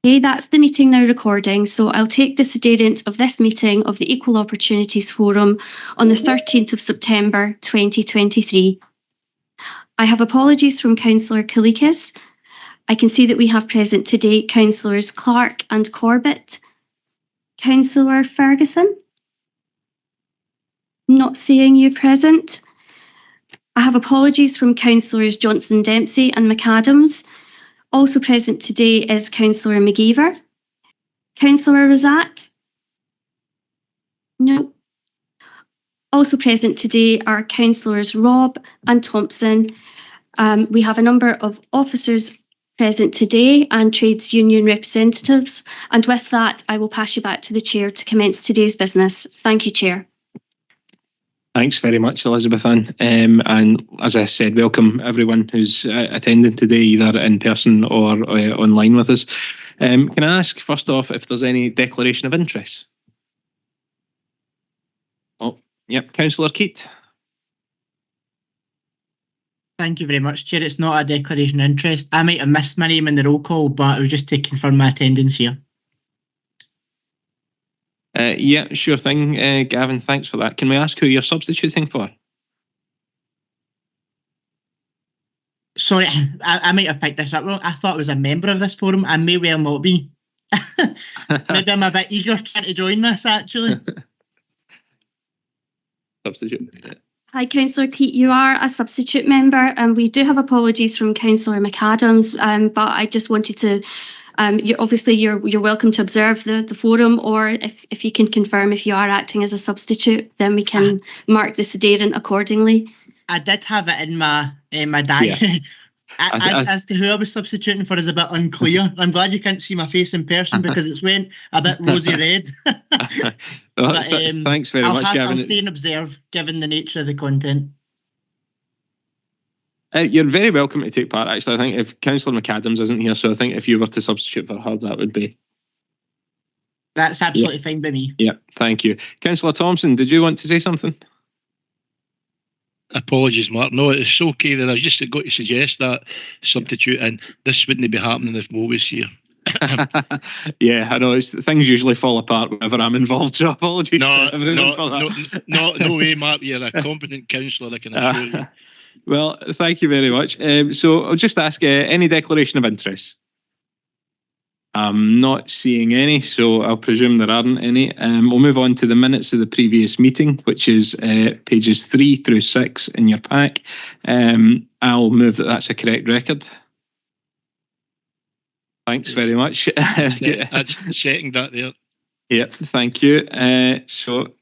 Okay, that's the meeting now recording, so I'll take the sedent of this meeting of the Equal Opportunities Forum on the 13th of September 2023. I have apologies from Councillor Kalikis. I can see that we have present today Councillors Clark and Corbett. Councillor Ferguson? Not seeing you present. I have apologies from Councillors Johnson Dempsey and McAdams. Also present today is Councillor McGeever. Councillor Razak? No. Also present today are Councillors Robb and Thompson. We have a number of officers present today and trades union representatives. And with that, I will pass you back to the Chair to commence today's business. Thank you, Chair. Thanks very much, Elizabeth Ann. And as I said, welcome everyone who's attending today, either in person or online with us. Can I ask, first off, if there's any declaration of interest? Oh, yep, Councillor Keat. Thank you very much, Chair. It's not a declaration of interest. I might have missed my name in the roll call, but it was just to confirm my attendance here. Yeah, sure thing, Gavin. Thanks for that. Can we ask who you're substituting for? Sorry, I might have picked this up wrong. I thought I was a member of this forum. I may well not be. Maybe I'm a bit eager trying to join this, actually. Substitute. Hi, Councillor Keat. You are a substitute member, and we do have apologies from Councillor McAdams, but I just wanted to you're welcome to observe the forum, or if you can confirm if you are acting as a substitute, then we can mark the sedent accordingly. I did have it in my diary. Yeah. As to who I was substituting for is a bit unclear. I'm glad you can't see my face in person because it's went a bit rosy red. But, thanks very much, Gavin. I'll stay and observe, given the nature of the content. You're very welcome to take part, actually. I think if Councillor McAdams isn't here, so I think if you were to substitute for her, that would be... That's absolutely fine by me. Yeah, thank you. Councillor Thompson, did you want to say something? Apologies, Mark. No, it's okay then. I was just got to suggest that substitute, and this wouldn't be happening if Mo was here. Yeah, I know. Things usually fall apart whenever I'm involved, so apologies. No way, Mark. You're a competent councillor, I can assure you. Well, thank you very much. So I'll just ask any declaration of interest. I'm not seeing any, so I'll presume there aren't any. We'll move on to the minutes of the previous meeting, which is pages 3 through 6 in your pack. I'll move that that's a correct record. Thanks very much. I'd second that there. Yep, thank you. So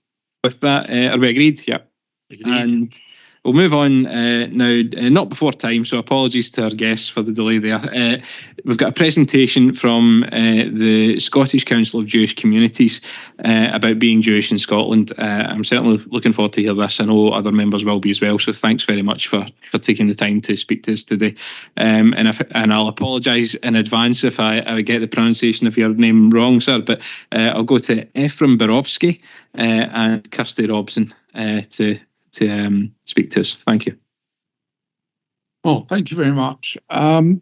with that, are we agreed? Yep. Agreed. And we'll move on now, not before time, so apologies to our guests for the delay there. We've got a presentation from the Scottish Council of Jewish Communities about being Jewish in Scotland. I'm certainly looking forward to hear this. I know other members will be as well, so thanks very much for taking the time to speak to us today. And I'll apologise in advance if I get the pronunciation of your name wrong, sir, but I'll go to Ephraim Borowski and Kirsty Robson to speak to us. Thank you. Well, thank you very much. Can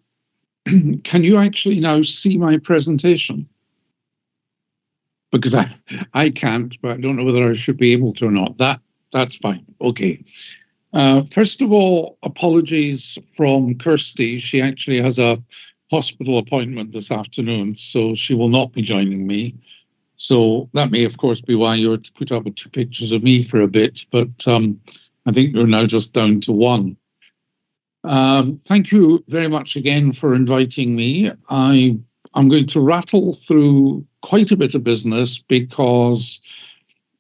you actually now see my presentation? Because I can't, but I don't know whether I should be able to or not. That's fine. Okay. First of all, apologies from Kirsty. She actually has a hospital appointment this afternoon, so she will not be joining me. So that may, of course, be why you're to put up with 2 pictures of me for a bit, but I think you're now just down to 1. Thank you very much again for inviting me. I'm going to rattle through quite a bit of business because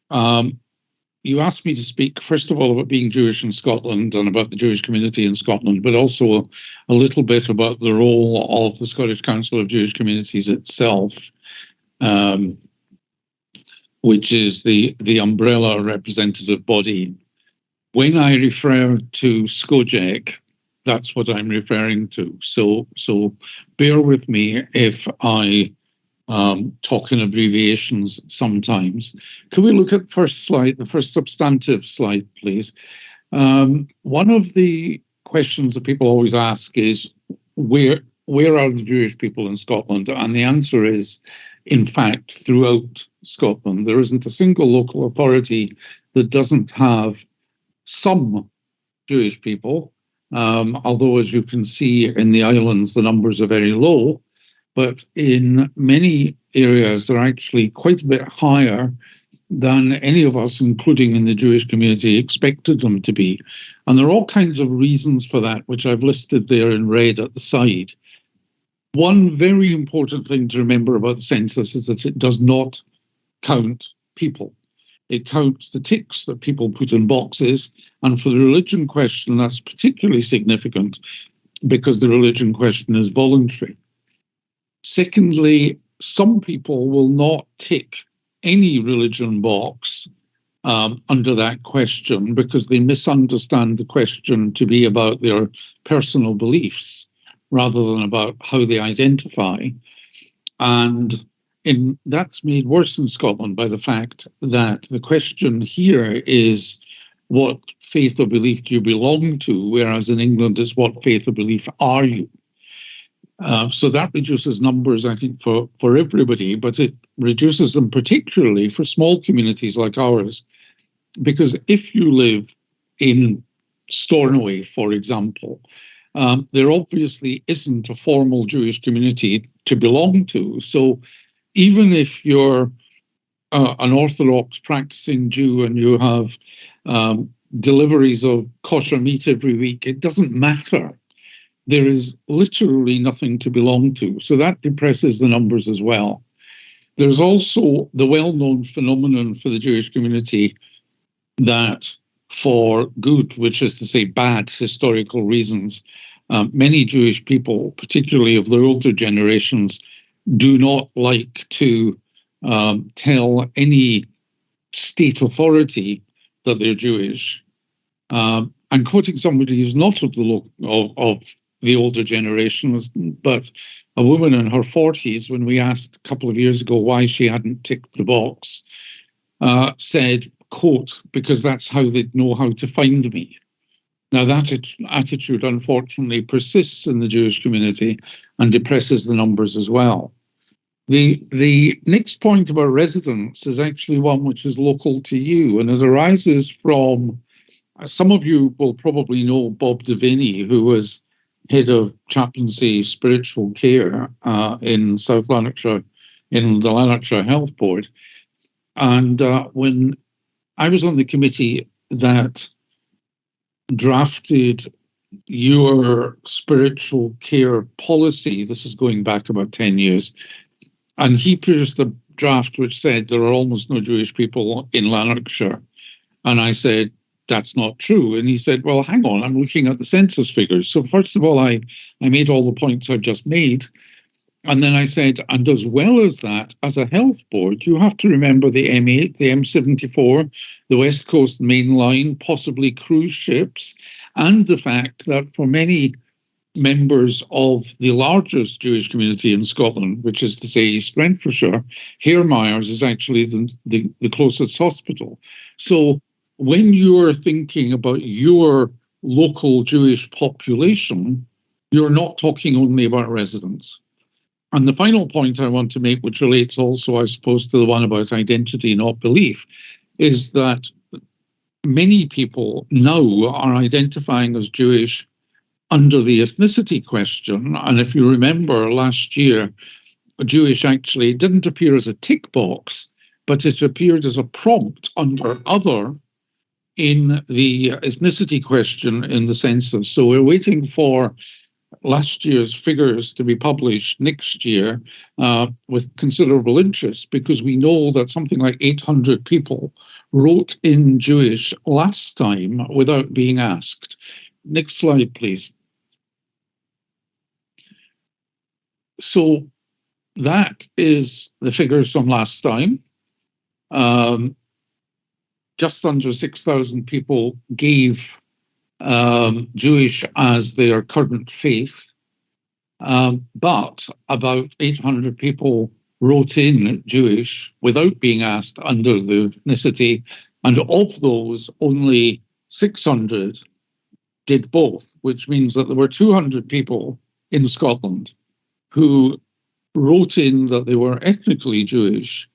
you asked me to speak, first of all, about being Jewish in Scotland and about the Jewish community in Scotland, but also a little bit about the role of the Scottish Council of Jewish Communities itself, which is the umbrella representative body. When I refer to SCOJEC, that's what I'm referring to. So bear with me if I talk in abbreviations sometimes. Could we look at the first slide, the first substantive slide, please? One of the questions that people always ask is, where where are the Jewish people in Scotland? And the answer is, in fact, throughout Scotland. There isn't a single local authority that doesn't have some Jewish people, although, as you can see in the islands, the numbers are very low. But in many areas, they're actually quite a bit higher than any of us, including in the Jewish community, expected them to be. And there are all kinds of reasons for that, which I've listed there in red at the side. One very important thing to remember about the census is that it does not count people. It counts the ticks that people put in boxes. And for the religion question, that's particularly significant because the religion question is voluntary. Secondly, some people will not tick any religion box under that question because they misunderstand the question to be about their personal beliefs rather than about how they identify. And that's made worse in Scotland by the fact that the question here is what faith or belief do you belong to, whereas in England it's what faith or belief are you? So that reduces numbers, I think, for everybody, but it reduces them particularly for small communities like ours, because if you live in Stornoway, for example, there obviously isn't a formal Jewish community to belong to. So even if you're an Orthodox practicing Jew and you have deliveries of kosher meat every week, it doesn't matter. There is literally nothing to belong to. So that depresses the numbers as well. There's also the well-known phenomenon for the Jewish community that for good, which is to say bad historical reasons, many Jewish people, particularly of the older generations, do not like to tell any state authority that they're Jewish. I'm quoting somebody who's not of the older generations, but a woman in her 40s, when we asked a couple of years ago why she hadn't ticked the box, said, quote, because that's how they'd know how to find me. Now, that attitude, unfortunately, persists in the Jewish community and depresses the numbers as well. The next point about residence is actually one which is local to you, and it arises from, some of you will probably know Bob Devaney, who was head of chaplaincy spiritual care in South Lanarkshire, in the Lanarkshire Health Board. And when I was on the committee that drafted your spiritual care policy, this is going back about 10 years, and he produced a draft which said there are almost no Jewish people in Lanarkshire. And I said, that's not true. And he said, well, hang on, I'm looking at the census figures. So first of all, I made all the points I've just made. And then I said, and as well as that, as a health board, you have to remember the M8, the M74, the West Coast Main Line, possibly cruise ships, and the fact that for many members of the largest Jewish community in Scotland, which is to say East Renfrewshire, Hare Myers is actually the closest hospital. So when you're thinking about your local Jewish population, you're not talking only about residents. And the final point I want to make, which relates also, I suppose, to the one about identity, not belief, is that many people now are identifying as Jewish under the ethnicity question. And if you remember last year, Jewish actually didn't appear as a tick box, but it appeared as a prompt under other in the ethnicity question in the census. So we're waiting for last year's figures to be published next year with considerable interest, because we know that something like 800 people wrote in Jewish last time without being asked. Next slide, please. So that is the figures from last time. Just under 6,000 people gave Jewish as their current faith, but about 800 people wrote in Jewish without being asked under the ethnicity, and of those, only 600 did both, which means that there were 200 people in Scotland who wrote in that they were ethnically Jewish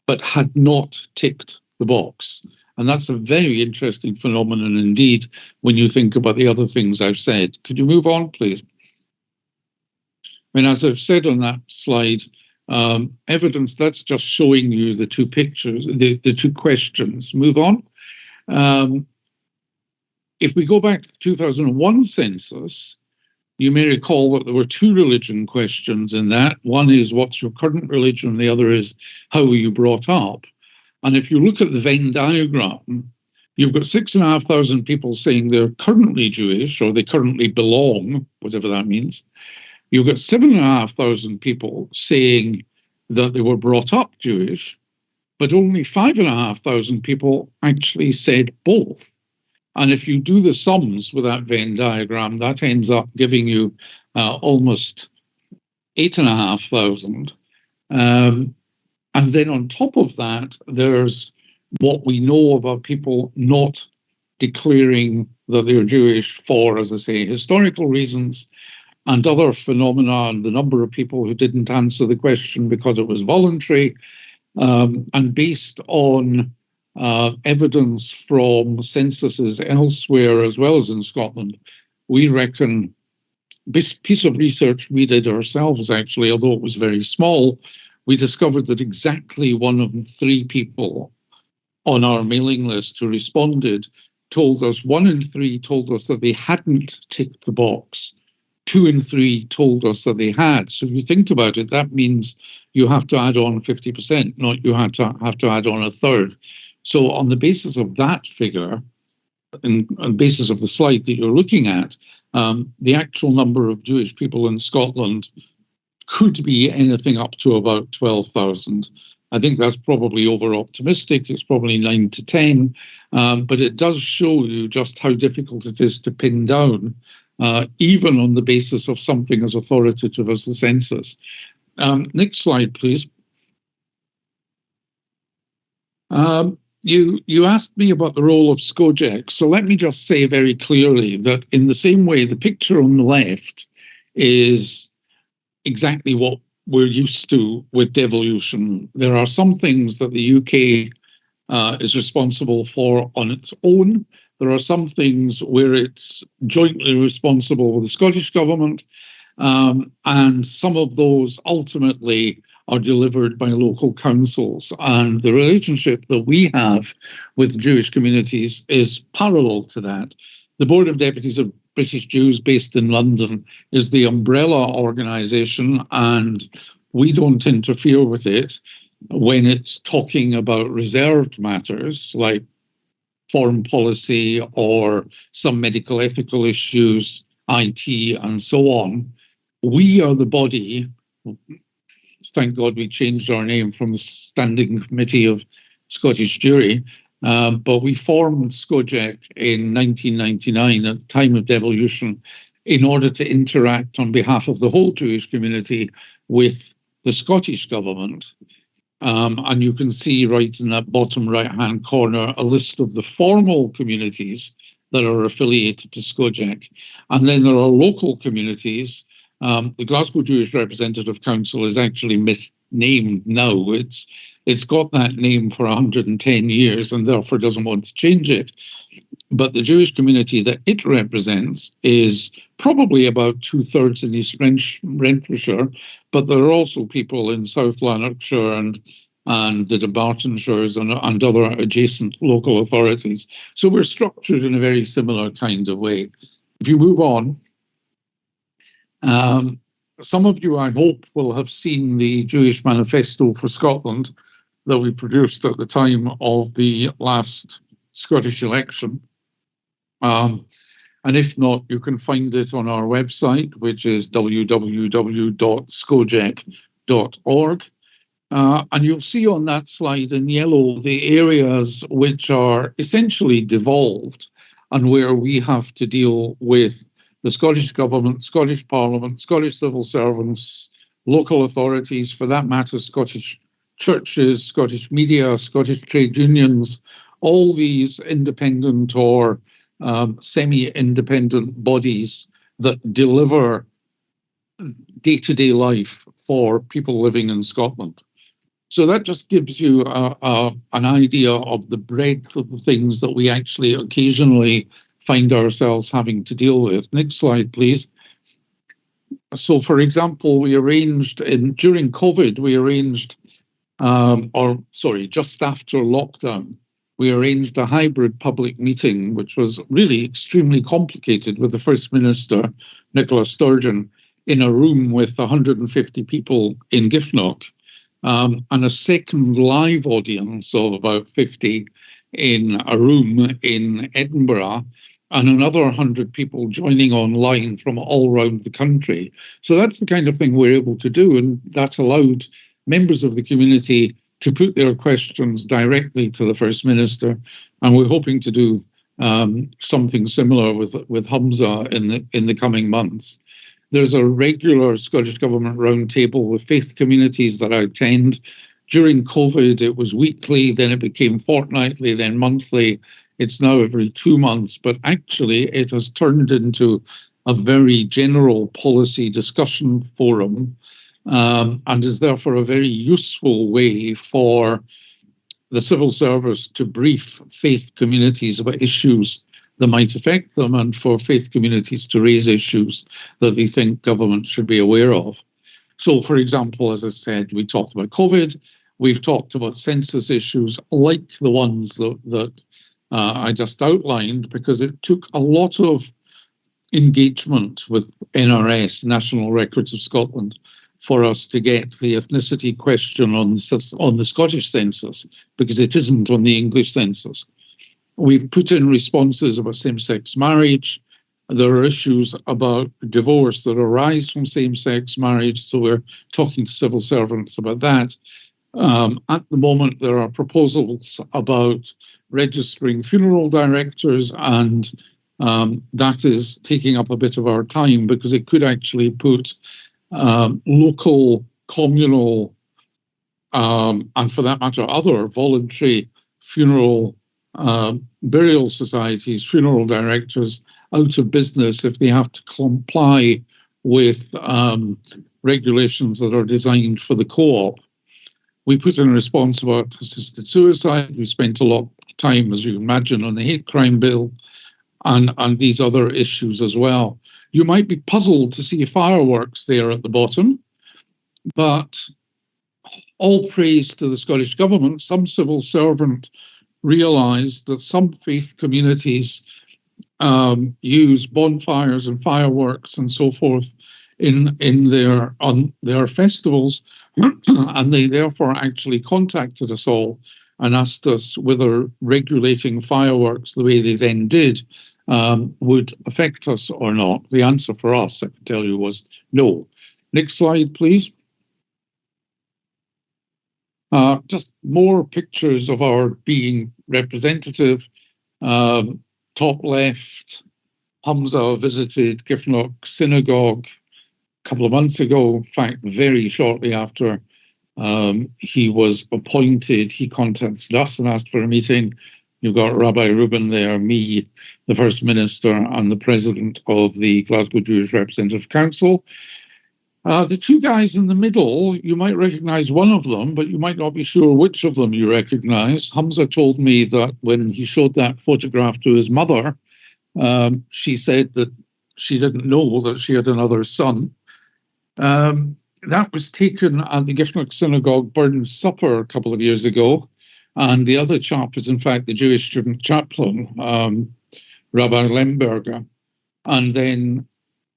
but had not ticked the box. And that's a very interesting phenomenon indeed when you think about the other things I've said. Could you move on, please? I mean, as I've said on that slide, evidence, that's just showing you the two pictures, the two questions. Move on. If we go back to the 2001 census, you may recall that there were two religion questions in that. One is, what's your current religion? The other is, how were you brought up? And if you look at the Venn diagram, you've got 6,500 people saying they're currently Jewish, or they currently belong, whatever that means. You've got 7,500 people saying that they were brought up Jewish, but only 5,500 people actually said both. And if you do the sums with that Venn diagram, that ends up giving you almost 8,500. And then on top of that, there's what we know about people not declaring that they're Jewish for, as I say, historical reasons, and other phenomena, and the number of people who didn't answer the question because it was voluntary, and based on evidence from censuses elsewhere as well as in Scotland, we reckon, this piece of research we did ourselves actually, although it was very small, we discovered that exactly 1 of 3 people on our mailing list who responded told us, 1 in 3 told us that they hadn't ticked the box. 2 in 3 told us that they had. So if you think about it, that means you have to add on 50%, not you have to add on a third. So on the basis of that figure, and on the basis of the slide that you're looking at, the actual number of Jewish people in Scotland could be anything up to about 12,000. I think that's probably over-optimistic. It's probably 9 to 10, but it does show you just how difficult it is to pin down, even on the basis of something as authoritative as the census. Next slide, please. You asked me about the role of SCOJEC, so let me just say very clearly that in the same way, the picture on the left is exactly what we're used to with devolution. There are some things that the UK is responsible for on its own. There are some things where it's jointly responsible with the Scottish Government, and some of those ultimately are delivered by local councils. And the relationship that we have with Jewish communities is parallel to that. The Board of Deputies of British Jews based in London is the umbrella organisation, and we don't interfere with it when it's talking about reserved matters like foreign policy or some medical ethical issues, IT, and so on. We are the body. Thank God we changed our name from the Standing Committee of Scottish Jewry, but we formed SCOJEC in 1999 at the time of devolution in order to interact on behalf of the whole Jewish community with the Scottish Government. And you can see right in that bottom right-hand corner a list of the formal communities that are affiliated to SCOJEC. And then there are local communities. The Glasgow Jewish Representative Council is actually misnamed now. It's got that name for 110 years and therefore doesn't want to change it. But the Jewish community that it represents is probably about 2/3 in East Renfrewshire, but there are also people in South Lanarkshire and the Dunbartonshires and other adjacent local authorities. So we're structured in a very similar kind of way. If you move on, some of you, I hope, will have seen the Jewish Manifesto for Scotland that we produced at the time of the last Scottish election. And if not, you can find it on our website, which is www.scojec.org. And you'll see on that slide in yellow the areas which are essentially devolved and where we have to deal with the Scottish Government, Scottish Parliament, Scottish civil servants, local authorities, for that matter, Scottish churches, Scottish media, Scottish trade unions, all these independent or semi-independent bodies that deliver day-to-day life for people living in Scotland. So that just gives you an idea of the breadth of the things that we actually occasionally find ourselves having to deal with. Next slide, please. So, for example, during COVID, just after lockdown, we arranged a hybrid public meeting, which was really extremely complicated, with the First Minister, Nicola Sturgeon, in a room with 150 people in Giffnock, and a second live audience of about 50 in a room in Edinburgh, and another 100 people joining online from all around the country. So that's the kind of thing we're able to do, and that allowed members of the community to put their questions directly to the First Minister, and we're hoping to do something similar with Humza in the coming months. There's a regular Scottish Government roundtable with faith communities that I attend. During COVID, it was weekly, then it became fortnightly, then monthly. It's now every 2 months, but actually it has turned into a very general policy discussion forum, and is therefore a very useful way for the civil service to brief faith communities about issues that might affect them, and for faith communities to raise issues that they think government should be aware of. So, for example, as I said, we talked about COVID. We've talked about census issues like the ones that I just outlined, because it took a lot of engagement with NRS, National Records of Scotland, for us to get the ethnicity question on the Scottish census, because it isn't on the English census. We've put in responses about same-sex marriage. There are issues about divorce that arise from same-sex marriage, so we're talking to civil servants about that. At the moment, there are proposals about registering funeral directors, and that is taking up a bit of our time, because it could actually put local, communal, and for that matter, other voluntary funeral burial societies, funeral directors, out of business if they have to comply with regulations that are designed for the co-op. We put in a response about assisted suicide. We spent a lot of time, as you can imagine, on the hate crime bill and these other issues as well. You might be puzzled to see fireworks there at the bottom, but all praise to the Scottish Government. Some civil servant realised that some faith communities use bonfires and fireworks and so forth on their festivals, and they therefore actually contacted us all and asked us whether regulating fireworks the way they then did would affect us or not. The answer for us, I can tell you, was no. Next slide, please. Just more pictures of our being representative. Top left, Humza visited Giffnock Synagogue a couple of months ago. In fact, very shortly after he was appointed, he contacted us and asked for a meeting. You've got Rabbi Rubin there, me, the First Minister, and the President of the Glasgow Jewish Representative Council. The two guys in the middle, you might recognise one of them, but you might not be sure which of them you recognise. Humza told me that when he showed that photograph to his mother, she said that she didn't know that she had another son. That was taken at the Giffnock Synagogue Burns Supper a couple of years ago. And the other chap is, in fact, the Jewish student chaplain, Rabbi Lemberger. And then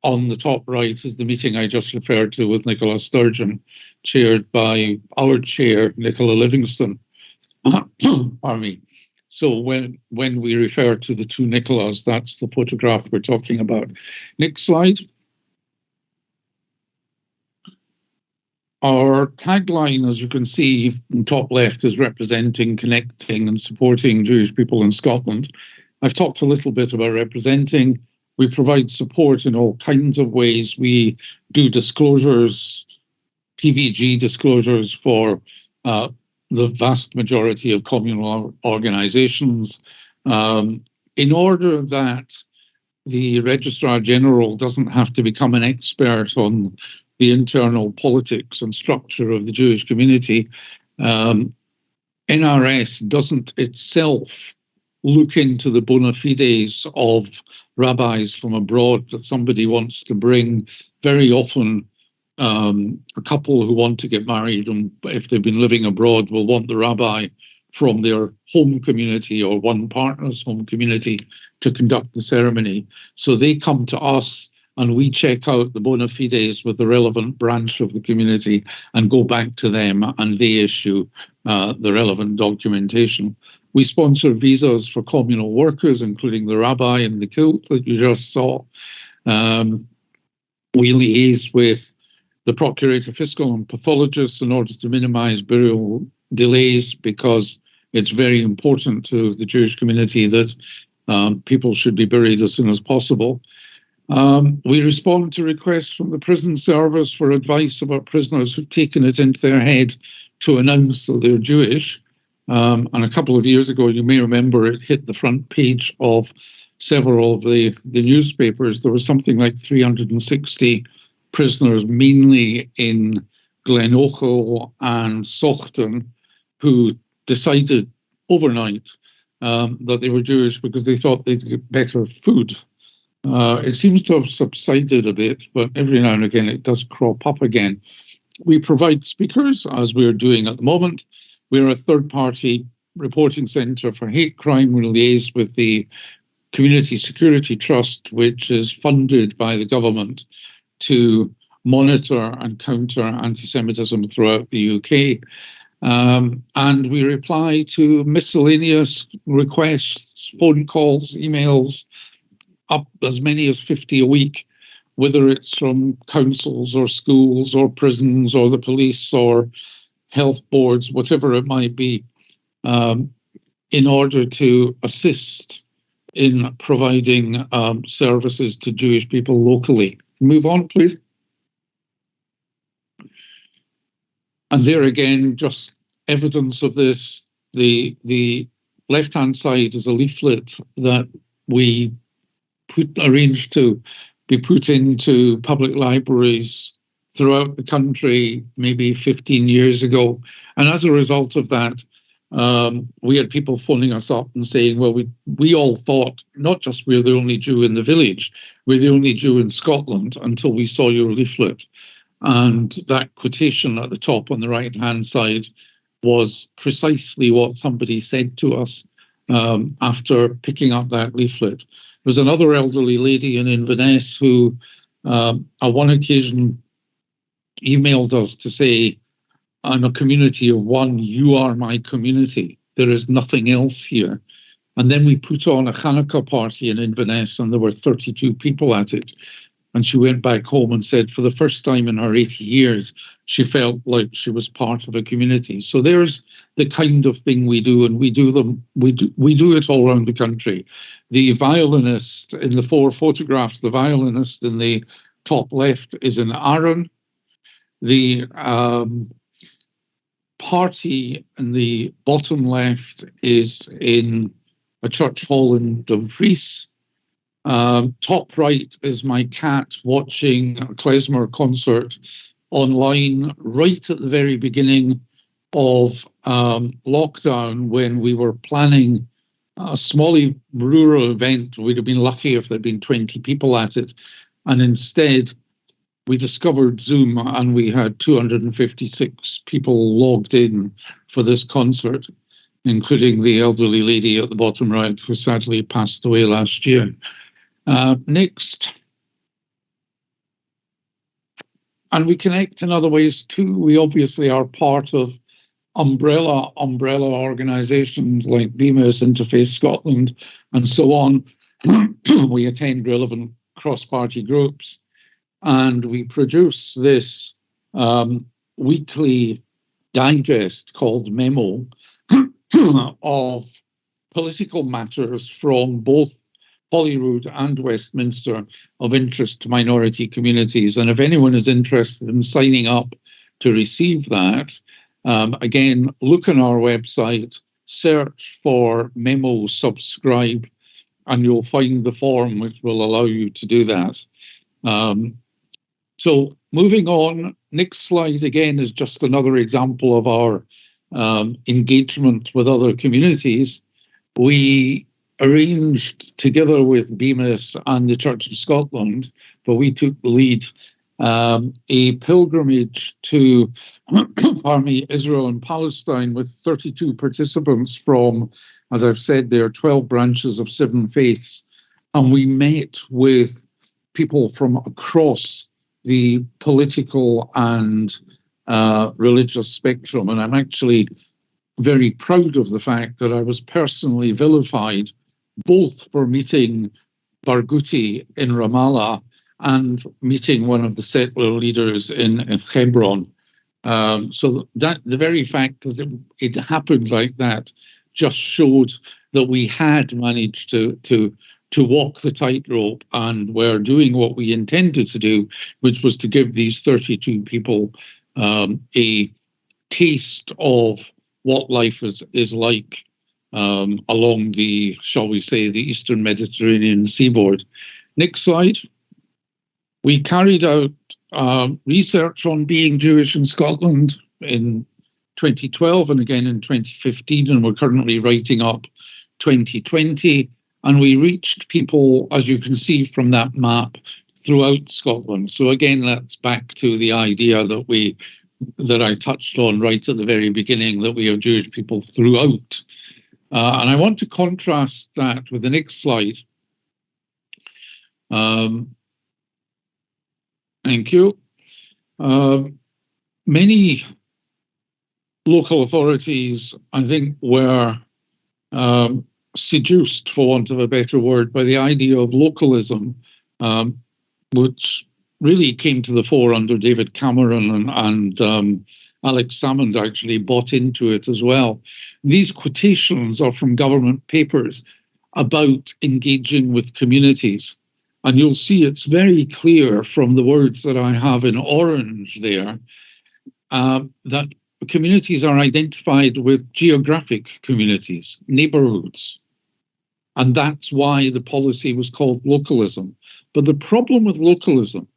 on the top right is the meeting I just referred to with Nicola Sturgeon, chaired by our chair, Nicola Livingston. Pardon me. So when we refer to the two Nicolas, that's the photograph we're talking about. Next slide. Our tagline, as you can see, in top left, is representing, connecting and supporting Jewish people in Scotland. I've talked a little bit about representing. We provide support in all kinds of ways. We do disclosures, PVG disclosures for the vast majority of communal organisations, in order that the Registrar General doesn't have to become an expert on the internal politics and structure of the Jewish community. NRS doesn't itself look into the bona fides of rabbis from abroad that somebody wants to bring. Very often, a couple who want to get married, and if they've been living abroad, will want the rabbi from their home community or one partner's home community to conduct the ceremony. So they come to us and we check out the bona fides with the relevant branch of the community and go back to them, and they issue the relevant documentation. We sponsor visas for communal workers, including the rabbi and the kilt that you just saw. We liaise with the procurator fiscal and pathologists in order to minimize burial delays, because it's very important to the Jewish community that people should be buried as soon as possible. We respond to requests from the prison service for advice about prisoners who've taken it into their head to announce that they're Jewish. And a couple of years ago, you may remember, it hit the front page of several of the newspapers. There was something like 360 prisoners, mainly in Glenocho and Sochten, who decided overnight that they were Jewish because they thought they'd get better food. It seems to have subsided a bit, but every now and again it does crop up again. We provide speakers, as we're doing at the moment. We're a third-party reporting centre for hate crime. We liaise with the Community Security Trust, which is funded by the government to monitor and counter anti-Semitism throughout the UK. And we reply to miscellaneous requests, phone calls, emails, up as many as 50 a week, whether it's from councils or schools or prisons or the police or health boards, whatever it might be, in order to assist in providing services to Jewish people locally. Move on, please. And there again, just evidence of this. The left-hand side is a leaflet that we arranged to be put into public libraries throughout the country maybe 15 years ago. And as a result of that, we had people phoning us up and saying, well, we all thought not just we're the only Jew in the village, we're the only Jew in Scotland until we saw your leaflet. And that quotation at the top on the right-hand side was precisely what somebody said to us after picking up that leaflet. There was another elderly lady in Inverness who, on one occasion, emailed us to say, I'm a community of one, you are my community. There is nothing else here. And then we put on a Hanukkah party in Inverness, and there were 32 people at it. And she went back home and said for the first time in her 80 years, she felt like she was part of a community. So there's the kind of thing we do, and we do it all around the country. The violinist in the 4 photographs, the violinist in the top left is in Arran. The party in the bottom left is in a church hall in Dumfries. Top right is my cat watching a klezmer concert online right at the very beginning of lockdown, when we were planning a small rural event. We'd have been lucky if there'd been 20 people at it. And instead, we discovered Zoom, and we had 256 people logged in for this concert, including the elderly lady at the bottom right who sadly passed away last year. Next. And we connect in other ways too. We obviously are part of umbrella organisations like BMIS, Interfaith Scotland, and so on. We attend relevant cross-party groups, and we produce this weekly digest called Memo of political matters from both Holyrood and Westminster of interest to minority communities. And if anyone is interested in signing up to receive that, again, look on our website, search for Memo Subscribe, and you'll find the form which will allow you to do that. So moving on, next slide again is just another example of our engagement with other communities. We arranged together with BMIS and the Church of Scotland, but we took the lead, a pilgrimage to Israel and Palestine with 32 participants from, as I've said, there are 12 branches of 7 faiths. And we met with people from across the political and religious spectrum. And I'm actually very proud of the fact that I was personally vilified both for meeting Barghouti in Ramallah and meeting one of the settler leaders in Hebron. So that the very fact that it happened like that just showed that we had managed to walk the tightrope and were doing what we intended to do, which was to give these 32 people a taste of what life is like along the, shall we say, the Eastern Mediterranean seaboard. Next slide. We carried out research on being Jewish in Scotland in 2012 and again in 2015, and we're currently writing up 2020. And we reached people, as you can see from that map, throughout Scotland. So again, that's back to the idea that I touched on right at the very beginning, that we have Jewish people throughout. And I want to contrast that with the next slide. Thank you. Many local authorities, I think, were seduced, for want of a better word, by the idea of localism, which really came to the fore under David Cameron, and Alex Salmond actually bought into it as well. These quotations are from government papers about engaging with communities. And you'll see it's very clear from the words that I have in orange there, that communities are identified with geographic communities, neighbourhoods. And that's why the policy was called localism. But the problem with localism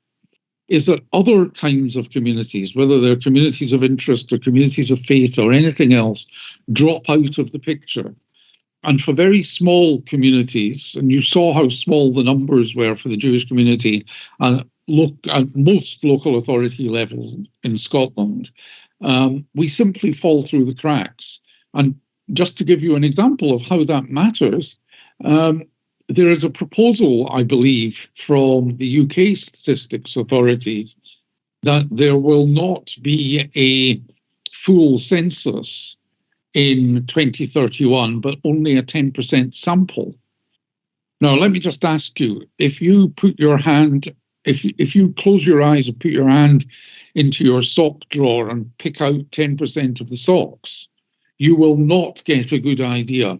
is that other kinds of communities, whether they're communities of interest or communities of faith or anything else, drop out of the picture. And for very small communities, and you saw how small the numbers were for the Jewish community and at most local authority levels in Scotland, we simply fall through the cracks. And just to give you an example of how that matters, there is a proposal, I believe, from the UK statistics authorities that there will not be a full census in 2031, but only a 10% sample. Now, let me just ask you, if you put your hand, if you close your eyes and put your hand into your sock drawer and pick out 10% of the socks, you will not get a good idea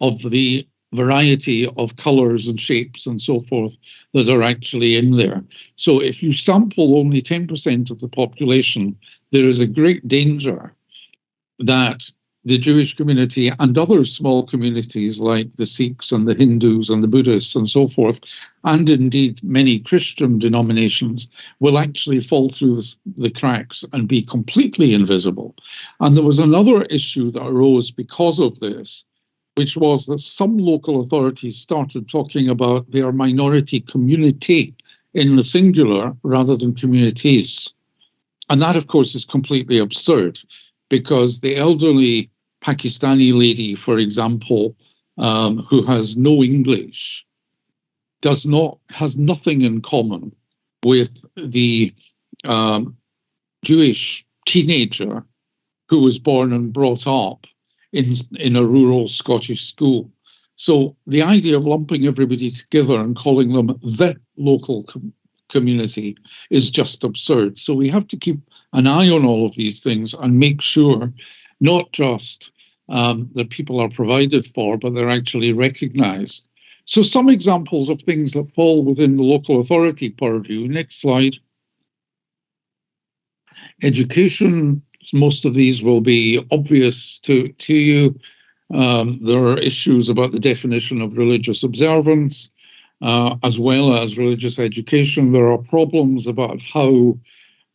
of the variety of colours and shapes and so forth that are actually in there. So if you sample only 10% of the population, there is a great danger that the Jewish community and other small communities like the Sikhs and the Hindus and the Buddhists and so forth, and indeed many Christian denominations, will actually fall through the cracks and be completely invisible. And there was another issue that arose because of this, which was that some local authorities started talking about their minority community in the singular rather than communities. And that, of course, is completely absurd, because the elderly Pakistani lady, for example, who has no English, has nothing in common with the Jewish teenager who was born and brought up in a rural Scottish school. So the idea of lumping everybody together and calling them the local community is just absurd. So we have to keep an eye on all of these things and make sure not just that people are provided for, but they're actually recognised. So some examples of things that fall within the local authority purview. Next slide. Education. Most of these will be obvious to you. There are issues about the definition of religious observance, as well as religious education. There are problems about how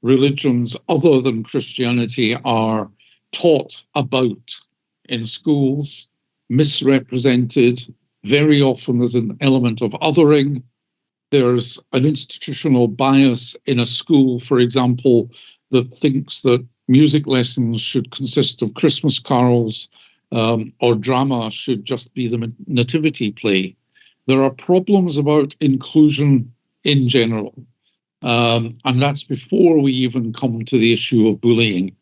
religions other than Christianity are taught about in schools, misrepresented. Very often there's an element of othering. There's an institutional bias in a school, for example, that thinks that music lessons should consist of Christmas carols, or drama should just be the nativity play. There are problems about inclusion in general. And that's before we even come to the issue of bullying,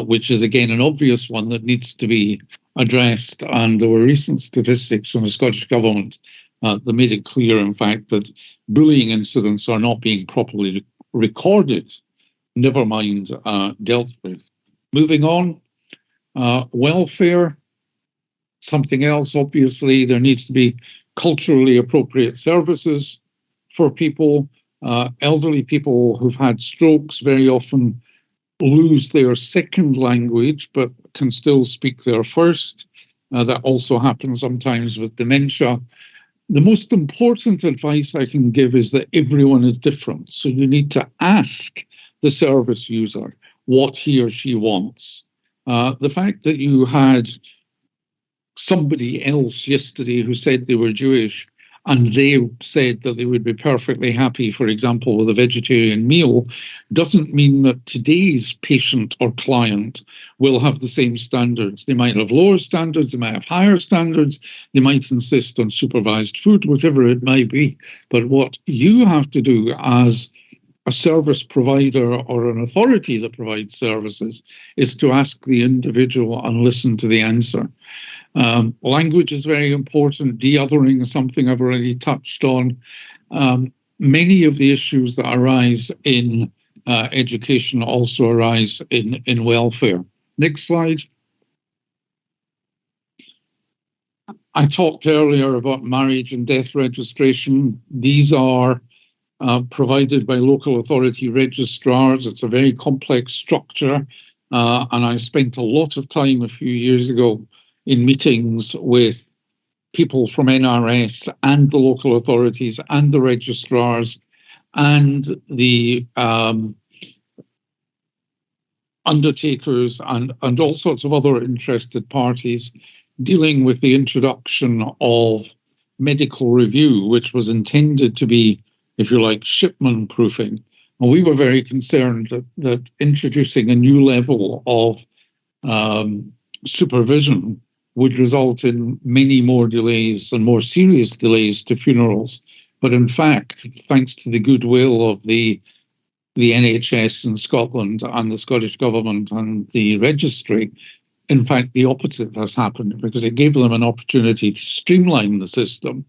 which is, again, an obvious one that needs to be addressed. And there were recent statistics from the Scottish Government that made it clear, in fact, that bullying incidents are not being properly recorded, never mind dealt with. Moving on, welfare, something else. Obviously, there needs to be culturally appropriate services for people. Elderly people who've had strokes very often lose their second language, but can still speak their first. That also happens sometimes with dementia. The most important advice I can give is that everyone is different. So you need to ask the service user what he or she wants. The fact that you had somebody else yesterday who said they were Jewish and they said that they would be perfectly happy, for example, with a vegetarian meal, doesn't mean that today's patient or client will have the same standards. They might have lower standards, they might have higher standards, they might insist on supervised food, whatever it might be. But what you have to do as a service provider or an authority that provides services is to ask the individual and listen to the answer. Language is very important. De-othering is something I've already touched on. Many of the issues that arise in education also arise in welfare. Next slide. I talked earlier about marriage and death registration. These are provided by local authority registrars. It's a very complex structure, and I spent a lot of time a few years ago in meetings with people from NRS and the local authorities and the registrars and the undertakers and all sorts of other interested parties, dealing with the introduction of medical review, which was intended to be, if you like, shipment proofing. And we were very concerned that introducing a new level of supervision would result in many more delays and more serious delays to funerals. But in fact, thanks to the goodwill of the NHS in Scotland and the Scottish Government and the registry, in fact, the opposite has happened, because it gave them an opportunity to streamline the system.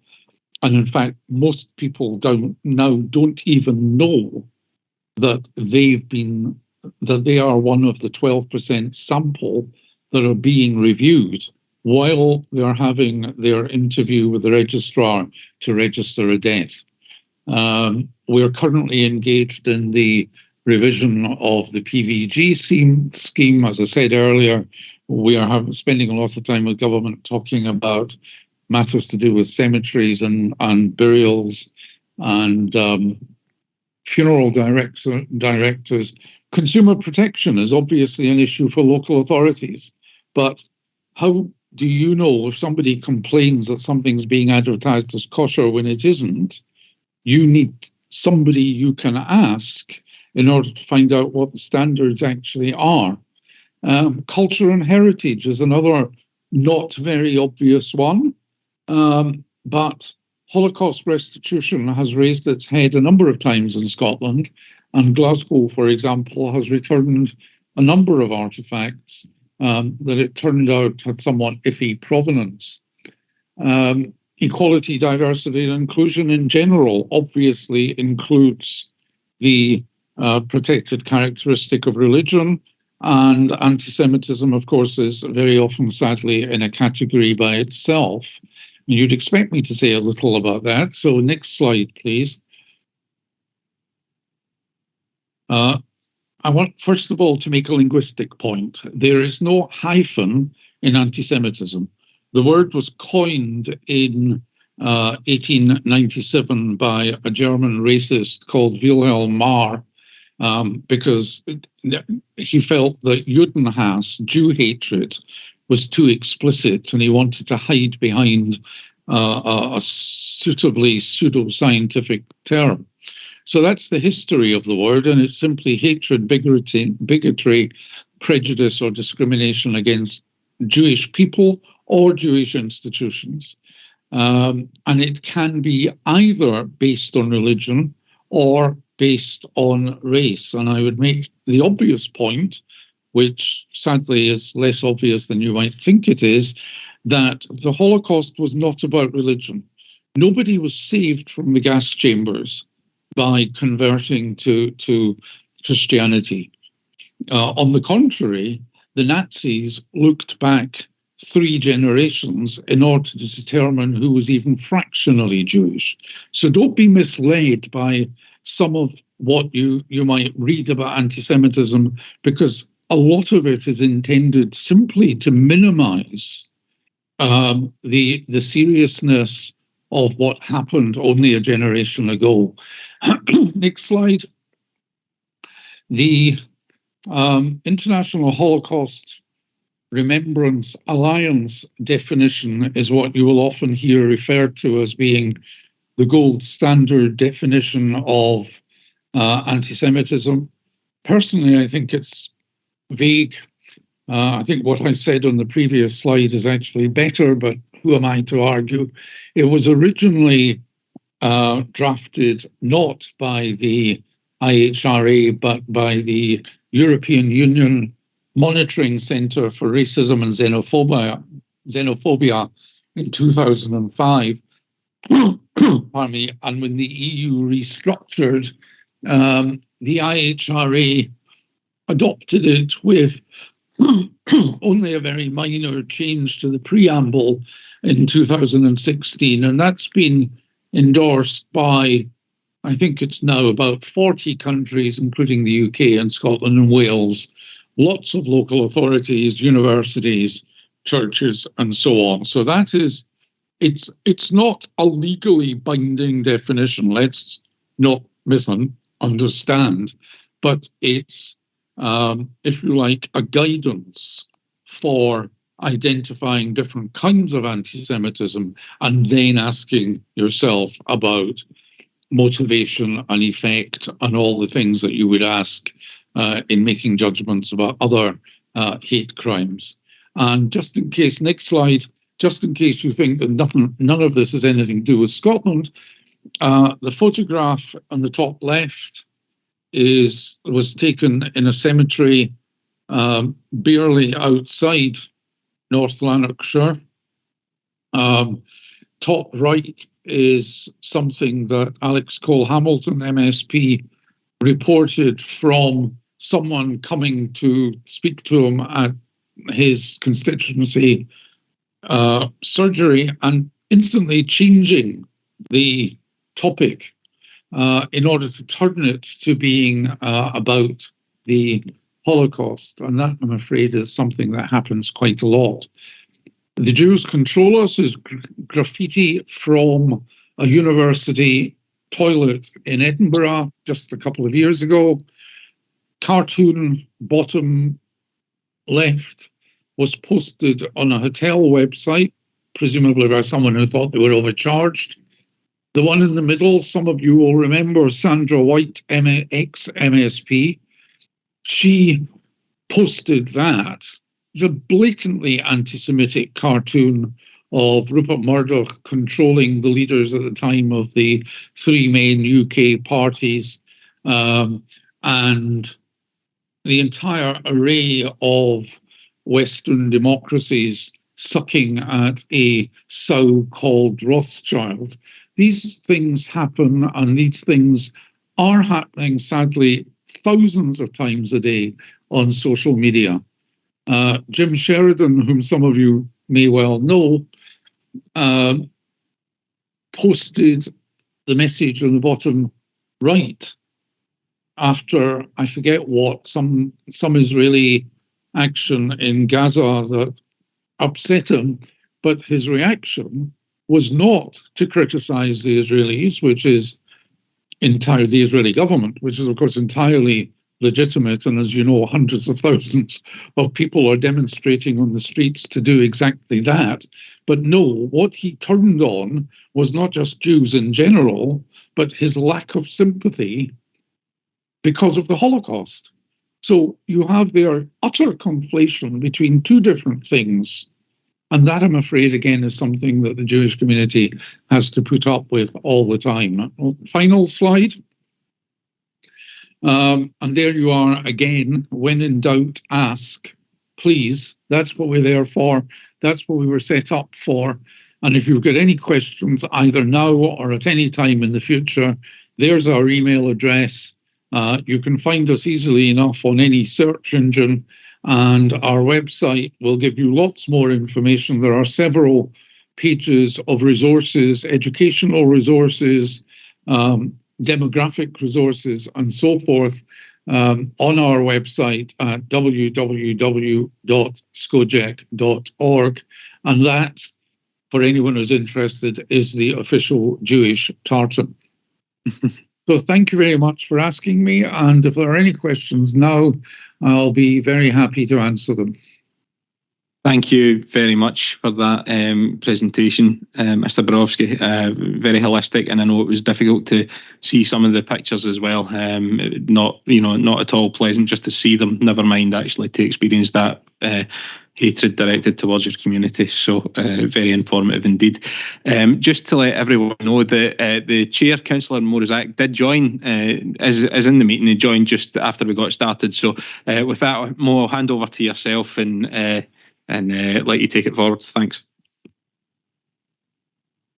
And in fact, most people don't even know that they are one of the 12% sample that are being reviewed while they are having their interview with the registrar to register a death. We are currently engaged in the revision of the PVG scheme. As I said earlier, we are spending a lot of time with government talking about matters to do with cemeteries and burials and funeral directors. Consumer protection is obviously an issue for local authorities, but how do you know if somebody complains that something's being advertised as kosher when it isn't? You need somebody you can ask in order to find out what the standards actually are. Culture and heritage is another not very obvious one, but Holocaust restitution has raised its head a number of times in Scotland, and Glasgow, for example, has returned a number of artefacts that it turned out had somewhat iffy provenance. Equality, diversity, and inclusion in general obviously includes the protected characteristic of religion, and anti-Semitism, of course, is very often, sadly, in a category by itself. And you'd expect me to say a little about that. So next slide, please. I want, first of all, to make a linguistic point. There is no hyphen in anti-Semitism. The word was coined in 1897 by a German racist called Wilhelm Marr, because he felt that Judenhass, Jew hatred, was too explicit, and he wanted to hide behind a suitably pseudo-scientific term. So that's the history of the word, and it's simply hatred, bigotry, prejudice, or discrimination against Jewish people or Jewish institutions. And it can be either based on religion or based on race. And I would make the obvious point, which sadly is less obvious than you might think it is, that the Holocaust was not about religion. Nobody was saved from the gas chambers by converting to Christianity. On the contrary, the Nazis looked back 3 generations in order to determine who was even fractionally Jewish. So don't be misled by some of what you might read about anti-Semitism, because a lot of it is intended simply to minimize the seriousness of what happened only a generation ago. Next slide. The International Holocaust Remembrance Alliance definition is what you will often hear referred to as being the gold standard definition of anti-Semitism. Personally, I think it's vague. I think what I said on the previous slide is actually better, but who am I to argue? It was originally drafted not by the IHRA, but by the European Union Monitoring Centre for Racism and Xenophobia in 2005. Pardon me. And when the EU restructured, the IHRA adopted it with only a very minor change to the preamble in 2016. And that's been endorsed by, I think it's now about 40 countries, including the UK and Scotland and Wales, lots of local authorities, universities, churches, and so on. So that is, it's not a legally binding definition, let's not misunderstand, but it's, if you like, a guidance for identifying different kinds of anti-Semitism and then asking yourself about motivation and effect and all the things that you would ask in making judgments about other hate crimes. And just in case, next slide, just in case you think that none of this has anything to do with Scotland, the photograph on the top left was taken in a cemetery barely outside North Lanarkshire. Top right is something that Alex Cole-Hamilton, MSP, reported from someone coming to speak to him at his constituency surgery and instantly changing the topic in order to turn it to being about the Holocaust. And that, I'm afraid, is something that happens quite a lot. The Jews Control Us is graffiti from a university toilet in Edinburgh just a couple of years ago. Cartoon bottom left was posted on a hotel website, presumably by someone who thought they were overcharged. The one in the middle, some of you will remember Sandra White, ex-MSP. She posted that, the blatantly anti-Semitic cartoon of Rupert Murdoch controlling the leaders at the time of the 3 main UK parties, and the entire array of Western democracies sucking at a sow called Rothschild. These things happen, and these things are happening, sadly, thousands of times a day on social media. Jim Sheridan, whom some of you may well know, posted the message on the bottom right after, I forget what, some Israeli action in Gaza that upset him, but his reaction was not to criticize the Israelis, which is entirely the Israeli government, which is, of course, entirely legitimate. And as you know, hundreds of thousands of people are demonstrating on the streets to do exactly that. But no, what he turned on was not just Jews in general, but his lack of sympathy because of the Holocaust. So you have their utter conflation between two different things. And that, I'm afraid, again, is something that the Jewish community has to put up with all the time. Final slide. And there you are again. When in doubt, ask, please. That's what we're there for. That's what we were set up for. And if you've got any questions, either now or at any time in the future, there's our email address. You can find us easily enough on any search engine, and our website will give you lots more information. There are several pages of resources, educational resources, demographic resources, and so forth on our website at www.skojec.org. And that, for anyone who's interested, is the official Jewish tartan. So thank you very much for asking me. And if there are any questions now, I'll be very happy to answer them. Thank you very much for that presentation, Mr. Borowski. Very holistic, and I know it was difficult to see some of the pictures as well. Not at all pleasant just to see them. Never mind actually to experience that hatred directed towards your community. So very informative indeed. Just to let everyone know that the chair, Councillor Morazak, did join as in the meeting. He joined just after we got started. So with that, Mo, I'll hand over to yourself and let you take it forward. Thanks.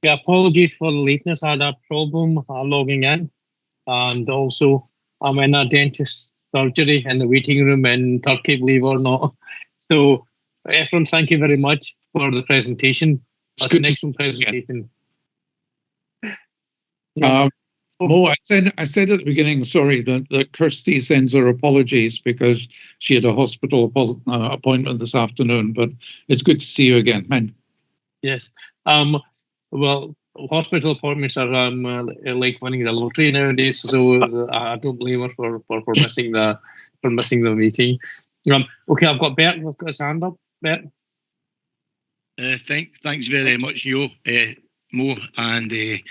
Yeah, apologies for the lateness. I had a problem logging in, and also I'm in a dentist surgery in the waiting room in Turkey, believe it or not. So, Ephraim, thank you very much for the presentation. That's an excellent presentation. Mo, I said at the beginning, sorry, that Kirsty sends her apologies because she had a hospital appointment this afternoon, but it's good to see you again, man. Yes. Well, hospital appointments are like winning the lottery nowadays, so I don't blame her for missing the meeting. Okay, I've got Bert. I've got his hand up. Bert. Thanks very much, Mo, and I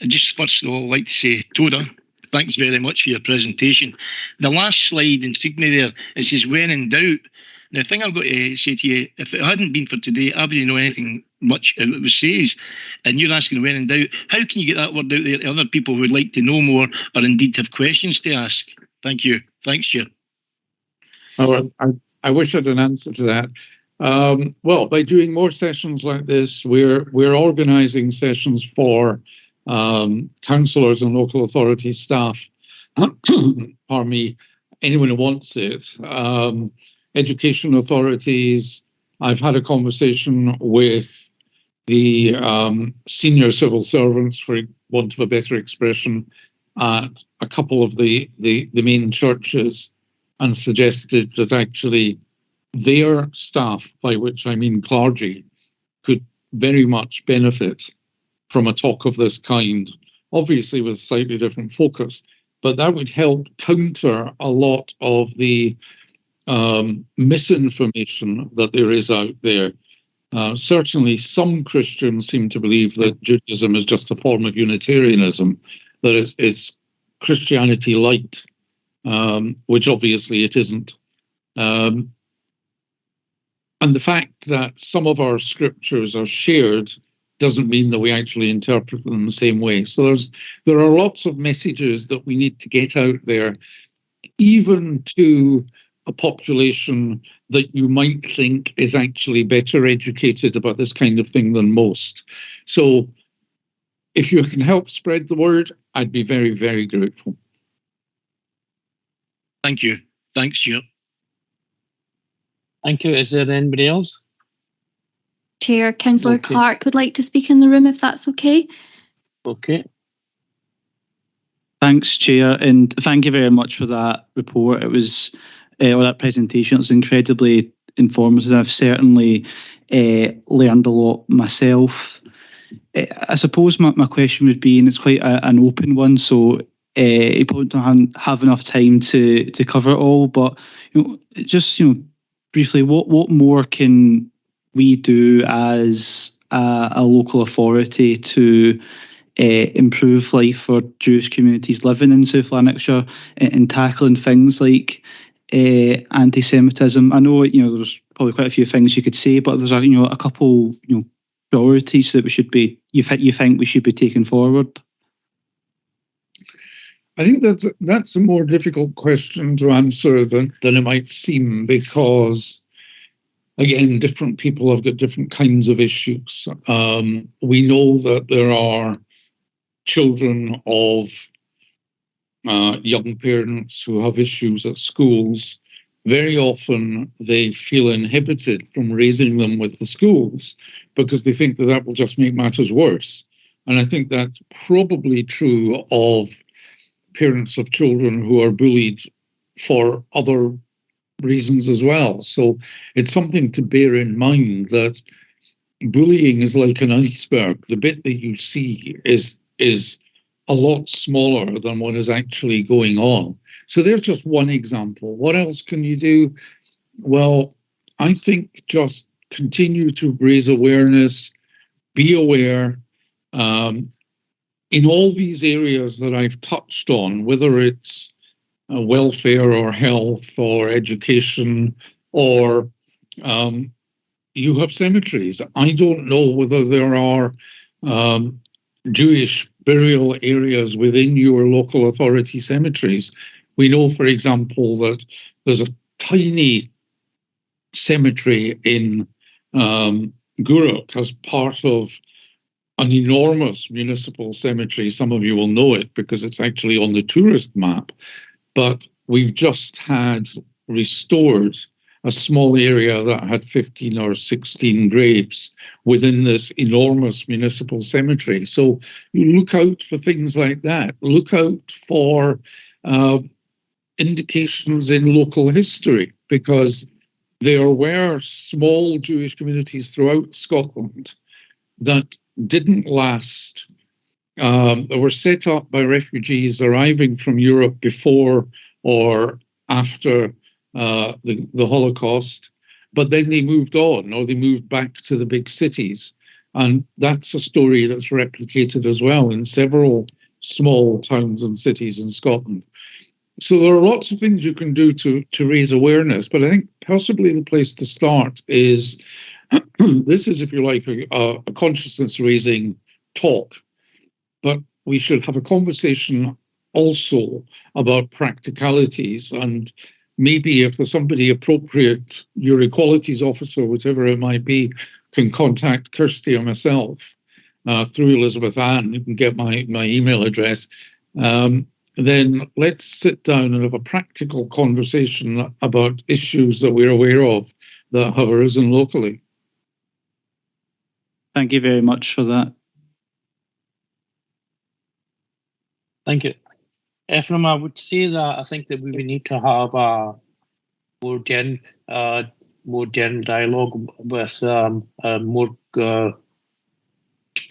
just first of all like to say, Toda, thanks very much for your presentation. The last slide intrigued me there. It says, when in doubt. Now, the thing I've got to say to you, if it hadn't been for today, I wouldn't know anything much it says. And you're asking when in doubt. How can you get that word out there to other people who would like to know more or indeed have questions to ask? Thank you. Thanks, Chair. Oh, I wish I had an answer to that. Well, by doing more sessions like this, we're organising sessions for councillors and local authority staff, pardon me, anyone who wants it, education authorities. I've had a conversation with the senior civil servants, for want of a better expression, at a couple of the main churches, and suggested that actually their staff, by which I mean clergy, could very much benefit from a talk of this kind, obviously with slightly different focus, but that would help counter a lot of the misinformation that there is out there. Certainly some Christians seem to believe that Judaism is just a form of Unitarianism, that it's Christianity light, which obviously it isn't. And the fact that some of our scriptures are shared doesn't mean that we actually interpret them the same way. So there are lots of messages that we need to get out there, even to a population that you might think is actually better educated about this kind of thing than most. So if you can help spread the word, I'd be very, very grateful. Thank you. Thanks, Chair. Thank you. Is there anybody else? Chair, Councillor Clark would like to speak in the room, if that's okay. Okay. Thanks, Chair, and thank you very much for that report. It was, or that presentation. It's incredibly informative. I've certainly learned a lot myself. I suppose my question would be, and it's quite an open one, so you probably don't have enough time to cover it all, but just briefly, what more can we do as a local authority to improve life for Jewish communities living in South Lanarkshire and tackling things like anti-Semitism? I know there's probably quite a few things you could say, but there's a couple priorities that we should be you think we should be taking forward. I think that's a more difficult question to answer than it might seem, because again, different people have got different kinds of issues. We know that there are children of young parents who have issues at schools. Very often they feel inhibited from raising them with the schools because they think that will just make matters worse. And I think that's probably true of parents of children who are bullied for other reasons as well. So it's something to bear in mind that bullying is like an iceberg. The bit that you see is a lot smaller than what is actually going on. So there's just one example. What else can you do? Well, I think just continue to raise awareness, be aware. In all these areas that I've touched on, whether it's welfare or health or education or you have cemeteries. I don't know whether there are Jewish burial areas within your local authority cemeteries. We know, for example, that there's a tiny cemetery in Gourock as part of an enormous municipal cemetery. Some of you will know it because it's actually on the tourist map. But we've just had restored a small area that had 15 or 16 graves within this enormous municipal cemetery. So you look out for things like that. Look out for indications in local history, because there were small Jewish communities throughout Scotland that didn't last. They were set up by refugees arriving from Europe before or after the Holocaust, but then they moved on, or they moved back to the big cities. And that's a story that's replicated as well in several small towns and cities in Scotland. So there are lots of things you can do to raise awareness, but I think possibly the place to start is, this is, if you like, a consciousness-raising talk, but we should have a conversation also about practicalities, and maybe if there's somebody appropriate, your equalities officer, whatever it might be, can contact Kirsty or myself through Elizabeth Ann. You can get my email address. Then let's sit down and have a practical conversation about issues that we're aware of that have arisen locally. Thank you very much for that. Thank you. Ephraim, I would say that I think that we need to have a more general dialogue with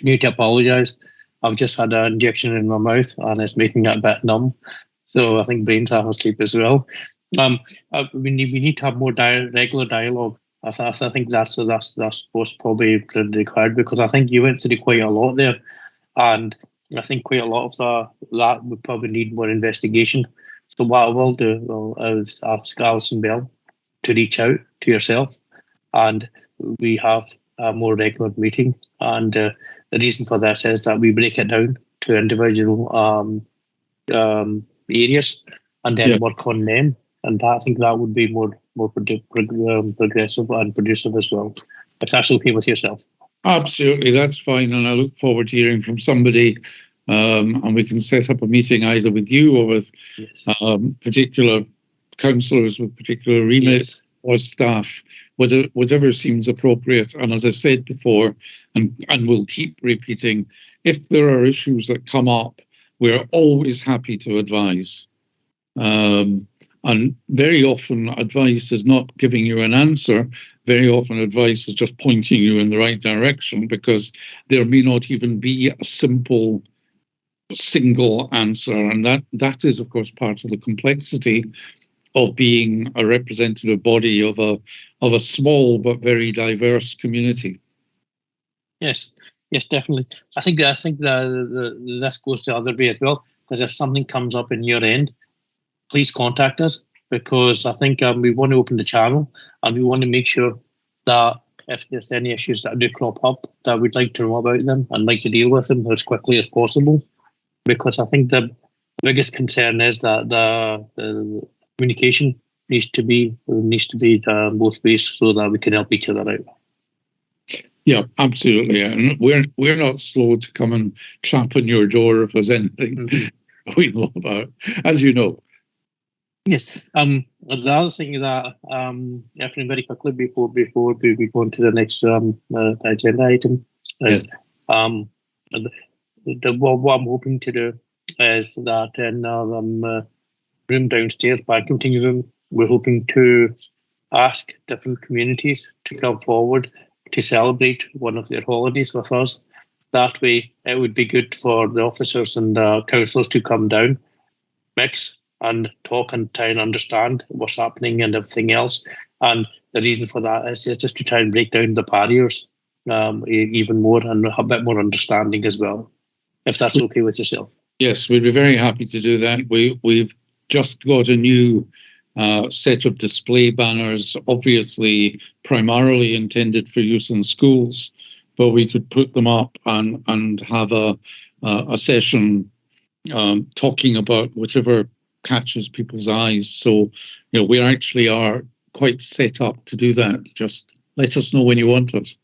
need to apologise. I've just had an injection in my mouth and it's making it a bit numb. So I think brain's half asleep as well. We need to have more regular dialogue. I think that's what's probably required, because I think you went through quite a lot there, and I think quite a lot of that would probably need more investigation. So what I will do is ask Alison Bell to reach out to yourself, and we have a more regular meeting. And the reason for this is that we break it down to individual areas and then work on them. And I think that would be more progressive and producive as well, if that's okay with yourself. Absolutely, that's fine. And I look forward to hearing from somebody, and we can set up a meeting either with you or with particular councillors with particular remits or staff, whatever seems appropriate. And as I said before, and we'll keep repeating, if there are issues that come up, we're always happy to advise. And very often advice is not giving you an answer. Very often advice is just pointing you in the right direction, because there may not even be a simple single answer. And that is, of course, part of the complexity of being a representative body of a small but very diverse community. Yes, definitely. I think this goes the other way as well, because if something comes up in your end, please contact us, because I think we want to open the channel and we want to make sure that if there's any issues that do crop up, that we'd like to know about them and like to deal with them as quickly as possible. Because I think the biggest concern is that the communication needs to be both ways, so that we can help each other out. Yeah, absolutely. And we're not slow to come and tap on your door if there's anything we know about, as you know. Yes. The other thing that definitely very quickly before we go on to the next agenda item is what I'm hoping to do is that in room downstairs, banqueting room, we're hoping to ask different communities to come forward to celebrate one of their holidays with us. That way, it would be good for the officers and councillors to come down, mix and talk and try and understand what's happening and everything else. And the reason for that is just to try and break down the barriers even more and have a bit more understanding as well, if that's okay with yourself. Yes, we'd be very happy to do that. We've just got a new set of display banners, obviously primarily intended for use in schools, but we could put them up and have a session talking about whatever catches people's eyes. So, we actually are quite set up to do that. Just let us know when you want us.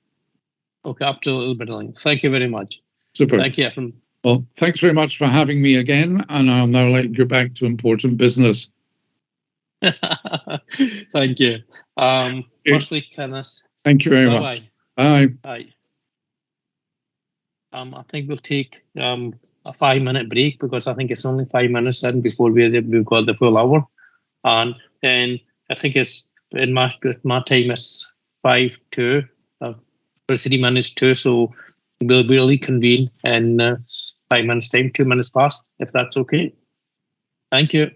Okay, absolutely brilliant. Thank you very much. Super. Thank you, Ephraim. Well, thanks very much for having me again, and I'll now let you get back to important business. Thank you. Firstly, Kenneth. Thank you very much. Bye. Bye. I think we'll take a 5-minute break, because I think it's only 5 minutes in before we've got the full hour, and then I think it's in my time is 5:02, 3 minutes to, so we'll reconvene in 5 minutes time, 2 minutes past, if that's okay. Thank you.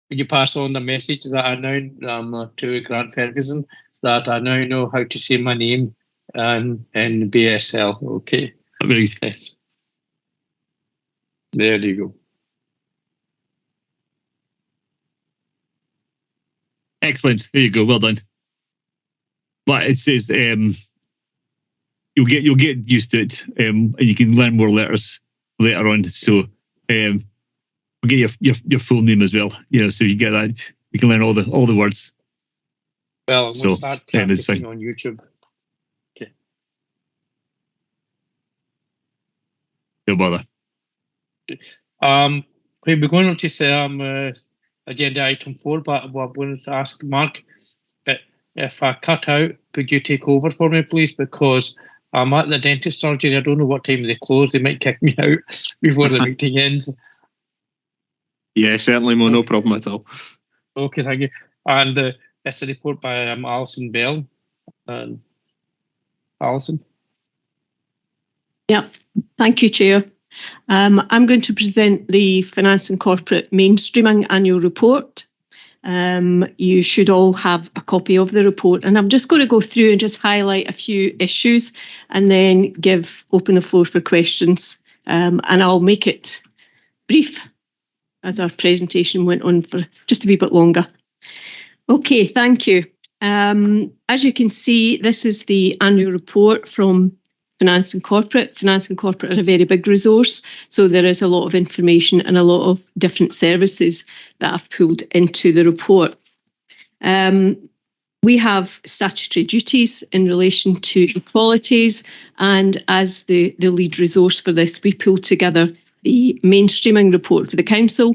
Would you pass on the message that I now to Grant Ferguson that I now know how to say my name in BSL? Okay. Yes. There you go. Excellent. There you go. Well done. But it says you'll get used to it, and you can learn more letters later on. So we'll get your full name as well. So you get that. You can learn all the words. Well, I'm going to start practicing on YouTube. Okay. No bother. We're going on to agenda item 4, but I wanted to ask Mark, if I cut out, could you take over for me, please? Because I'm at the dentist surgery. I don't know what time they close. They might kick me out before the meeting ends. Yeah, certainly, Mo. No problem at all. Okay, thank you. And it's a report by Alison Bell. Alison? Yeah, thank you, Chair. I'm going to present the Finance and Corporate Mainstreaming Annual Report. You should all have a copy of the report, and I'm just going to go through and just highlight a few issues and then open the floor for questions. And I'll make it brief as our presentation went on for just a wee bit longer. Okay, thank you. As you can see, this is the annual report from Finance and Corporate. Finance and Corporate are a very big resource, so there is a lot of information and a lot of different services that I've pulled into the report. We have statutory duties in relation to equalities, and as the lead resource for this, we pulled together the mainstreaming report for the Council,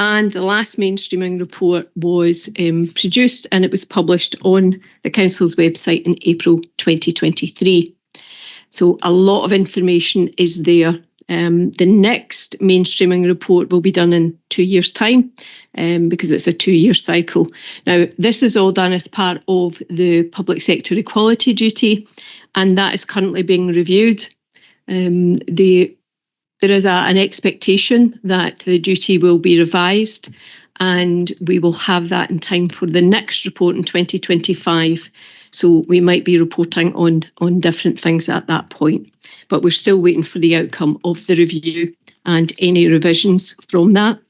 and the last mainstreaming report was produced and it was published on the Council's website in April 2023. So a lot of information is there. The next mainstreaming report will be done in 2 years' time because it's a 2-year cycle. Now, this is all done as part of the public sector equality duty, and that is currently being reviewed. There is an expectation that the duty will be revised, and we will have that in time for the next report in 2025. So we might be reporting on different things at that point, but we're still waiting for the outcome of the review and any revisions from that.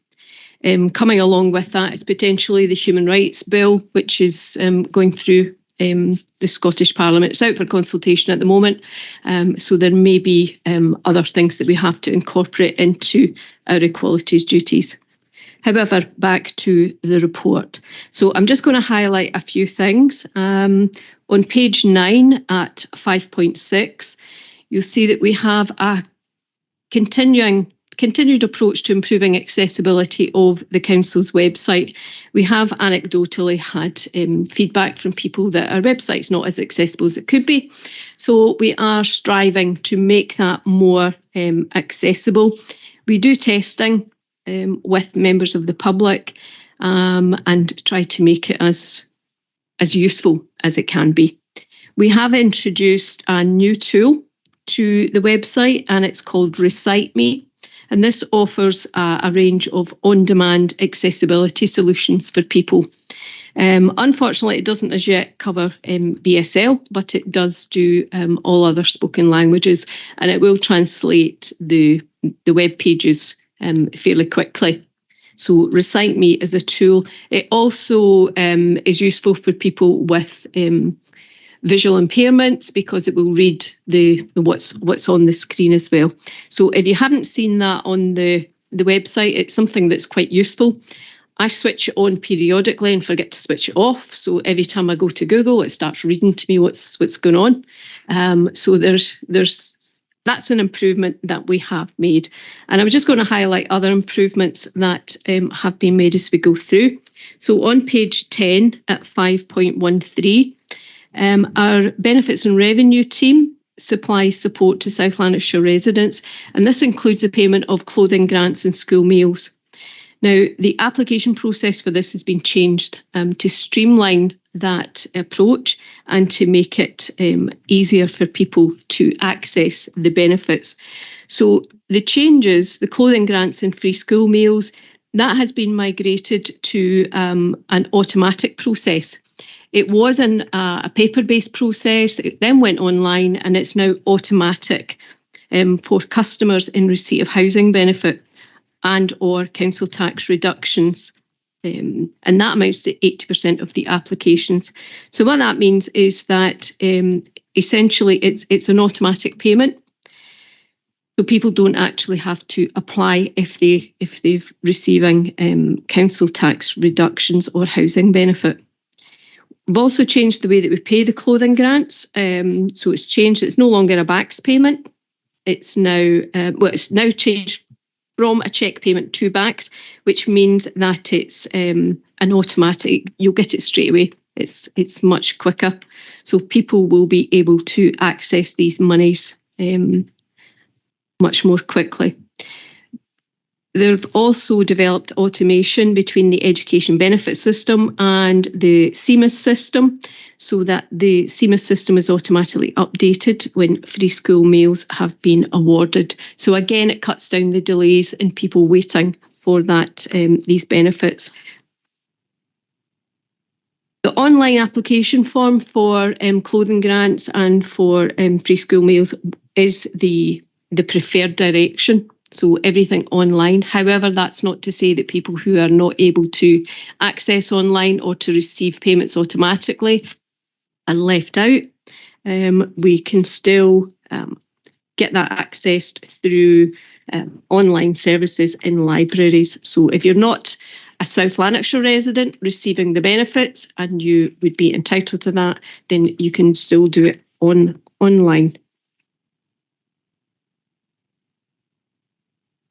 Coming along with that is potentially the Human Rights Bill, which is going through the Scottish Parliament. It's out for consultation at the moment, so there may be other things that we have to incorporate into our equalities duties. However, back to the report. So I'm just going to highlight a few things. On page 9 at 5.6, you'll see that we have a continued approach to improving accessibility of the Council's website. We have anecdotally had feedback from people that our website's not as accessible as it could be. So we are striving to make that more accessible. We do testing with members of the public and try to make it as useful as it can be. We have introduced a new tool to the website, and it's called Recite Me. And this offers a range of on-demand accessibility solutions for people. Unfortunately, it doesn't as yet cover BSL, but it does do all other spoken languages, and it will translate the web pages fairly quickly. So Recite Me is a tool. It also is useful for people with visual impairments because it will read what's on the screen as well. So if you haven't seen that on the website, it's something that's quite useful. I switch it on periodically and forget to switch it off. So every time I go to Google, it starts reading to me what's going on. So that's an improvement that we have made. And I'm just going to highlight other improvements that have been made as we go through. So on page 10 at 5.13, our Benefits and Revenue team supplies support to South Lanarkshire residents, and this includes the payment of clothing grants and school meals. Now, the application process for this has been changed to streamline that approach and to make it easier for people to access the benefits. So the changes, the clothing grants and free school meals, that has been migrated to an automatic process. It was a paper-based process, it then went online, and it's now automatic for customers in receipt of housing benefit and or council tax reductions. And that amounts to 80% of the applications. So what that means is that essentially it's an automatic payment. So people don't actually have to apply if they're receiving council tax reductions or housing benefit. We've also changed the way that we pay the clothing grants. So it's changed. It's no longer a BACS payment. It's now changed from a cheque payment to BACS, which means that it's an automatic. You'll get it straight away. It's much quicker. So people will be able to access these monies much more quickly. They've also developed automation between the Education Benefit System and the CMIS system, so that the CMIS system is automatically updated when free school meals have been awarded. So again, it cuts down the delays in people waiting for that these benefits. The online application form for clothing grants and for free school meals is the preferred direction. So everything online. However, that's not to say that people who are not able to access online or to receive payments automatically are left out. We can still get that accessed through online services in libraries. So if you're not a South Lanarkshire resident receiving the benefits and you would be entitled to that, then you can still do it online.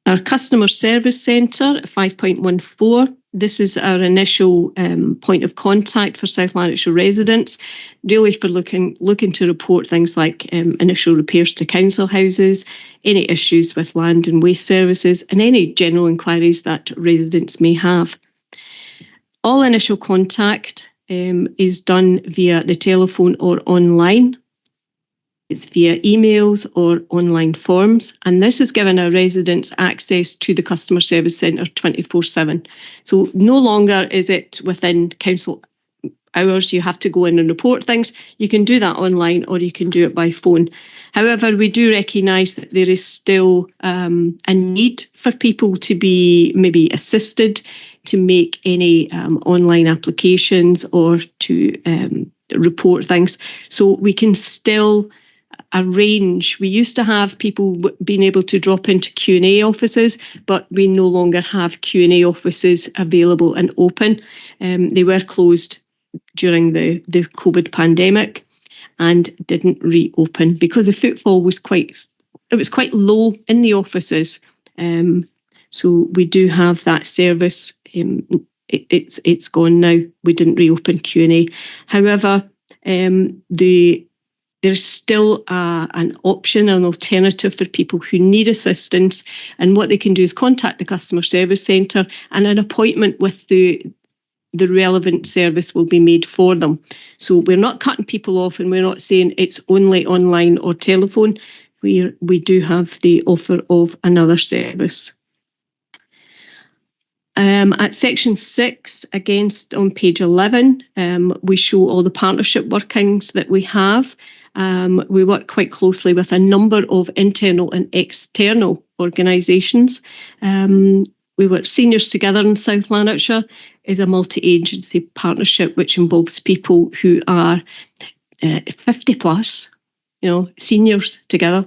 Our customer service centre, 5.14, this is our initial point of contact for South Lanarkshire residents, really for looking to report things like initial repairs to council houses, any issues with land and waste services, and any general inquiries that residents may have. All initial contact is done via the telephone or online. It's via emails or online forms, and this has given our residents access to the customer service centre 24/7. So no longer is it within council hours you have to go in and report things. You can do that online or you can do it by phone. However, we do recognise that there is still a need for people to be maybe assisted to make any online applications or to report things. So we can still arrange. We used to have people being able to drop into Q&A offices, but we no longer have Q&A offices available and open. They were closed during the COVID pandemic and didn't reopen because the footfall was quite low in the offices. So we do have that service. It's gone now. We didn't reopen Q&A. However, there's still an option, an alternative for people who need assistance, and what they can do is contact the customer service centre, and an appointment with the relevant service will be made for them. So we're not cutting people off, and we're not saying it's only online or telephone. We do have the offer of another service. At section 6, against on page 11, we show all the partnership workings that we have. We work quite closely with a number of internal and external organisations. We work Seniors Together in South Lanarkshire is a multi-agency partnership which involves people who are 50 plus, Seniors Together.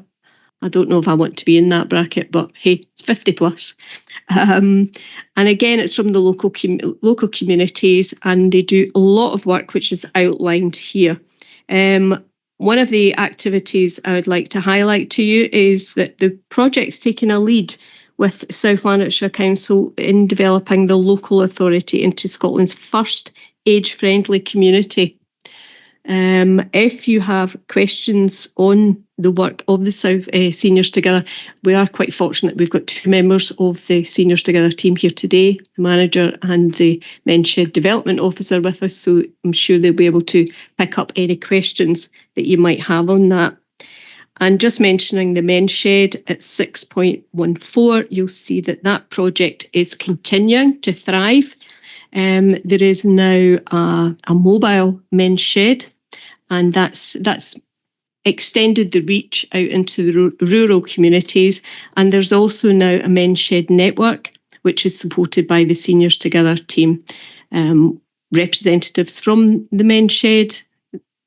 I don't know if I want to be in that bracket, but hey, it's 50 plus. And again, it's from the local communities, and they do a lot of work which is outlined here. One of the activities I would like to highlight to you is that the project's taking a lead with South Lanarkshire Council in developing the local authority into Scotland's first age-friendly community. If you have questions on the work of the South Seniors Together, we are quite fortunate. We've got 2 members of the Seniors Together team here today, the manager and the Men's Development Officer with us, so I'm sure they'll be able to pick up any questions that you might have on that. And just mentioning the men's shed at 6.14, you'll see that that project is continuing to thrive. There is now a mobile men's shed, and that's extended the reach out into the rural communities. And there's also now a men's shed network, which is supported by the Seniors Together team. Representatives from the men's shed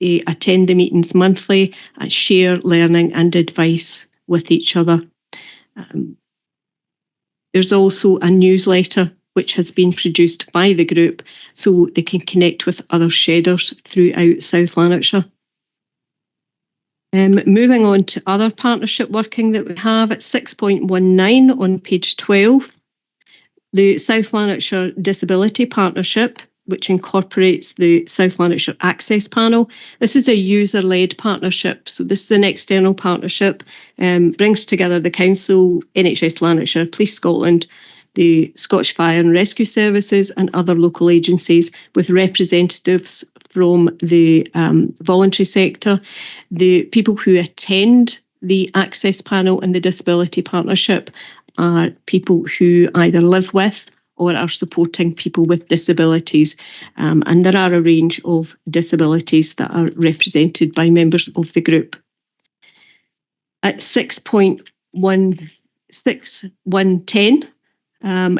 attend the meetings monthly, share learning and advice with each other. There's also a newsletter which has been produced by the group so they can connect with other shedders throughout South Lanarkshire. Moving on to other partnership working that we have at 6.19 on page 12, the South Lanarkshire Disability Partnership, which incorporates the South Lanarkshire Access Panel. This is a user-led partnership, so this is an external partnership, brings together the Council, NHS Lanarkshire, Police Scotland, the Scottish Fire and Rescue Services and other local agencies with representatives from the voluntary sector. The people who attend the Access Panel and the Disability Partnership are people who either live with or are supporting people with disabilities. And there are a range of disabilities that are represented by members of the group. At 6.110,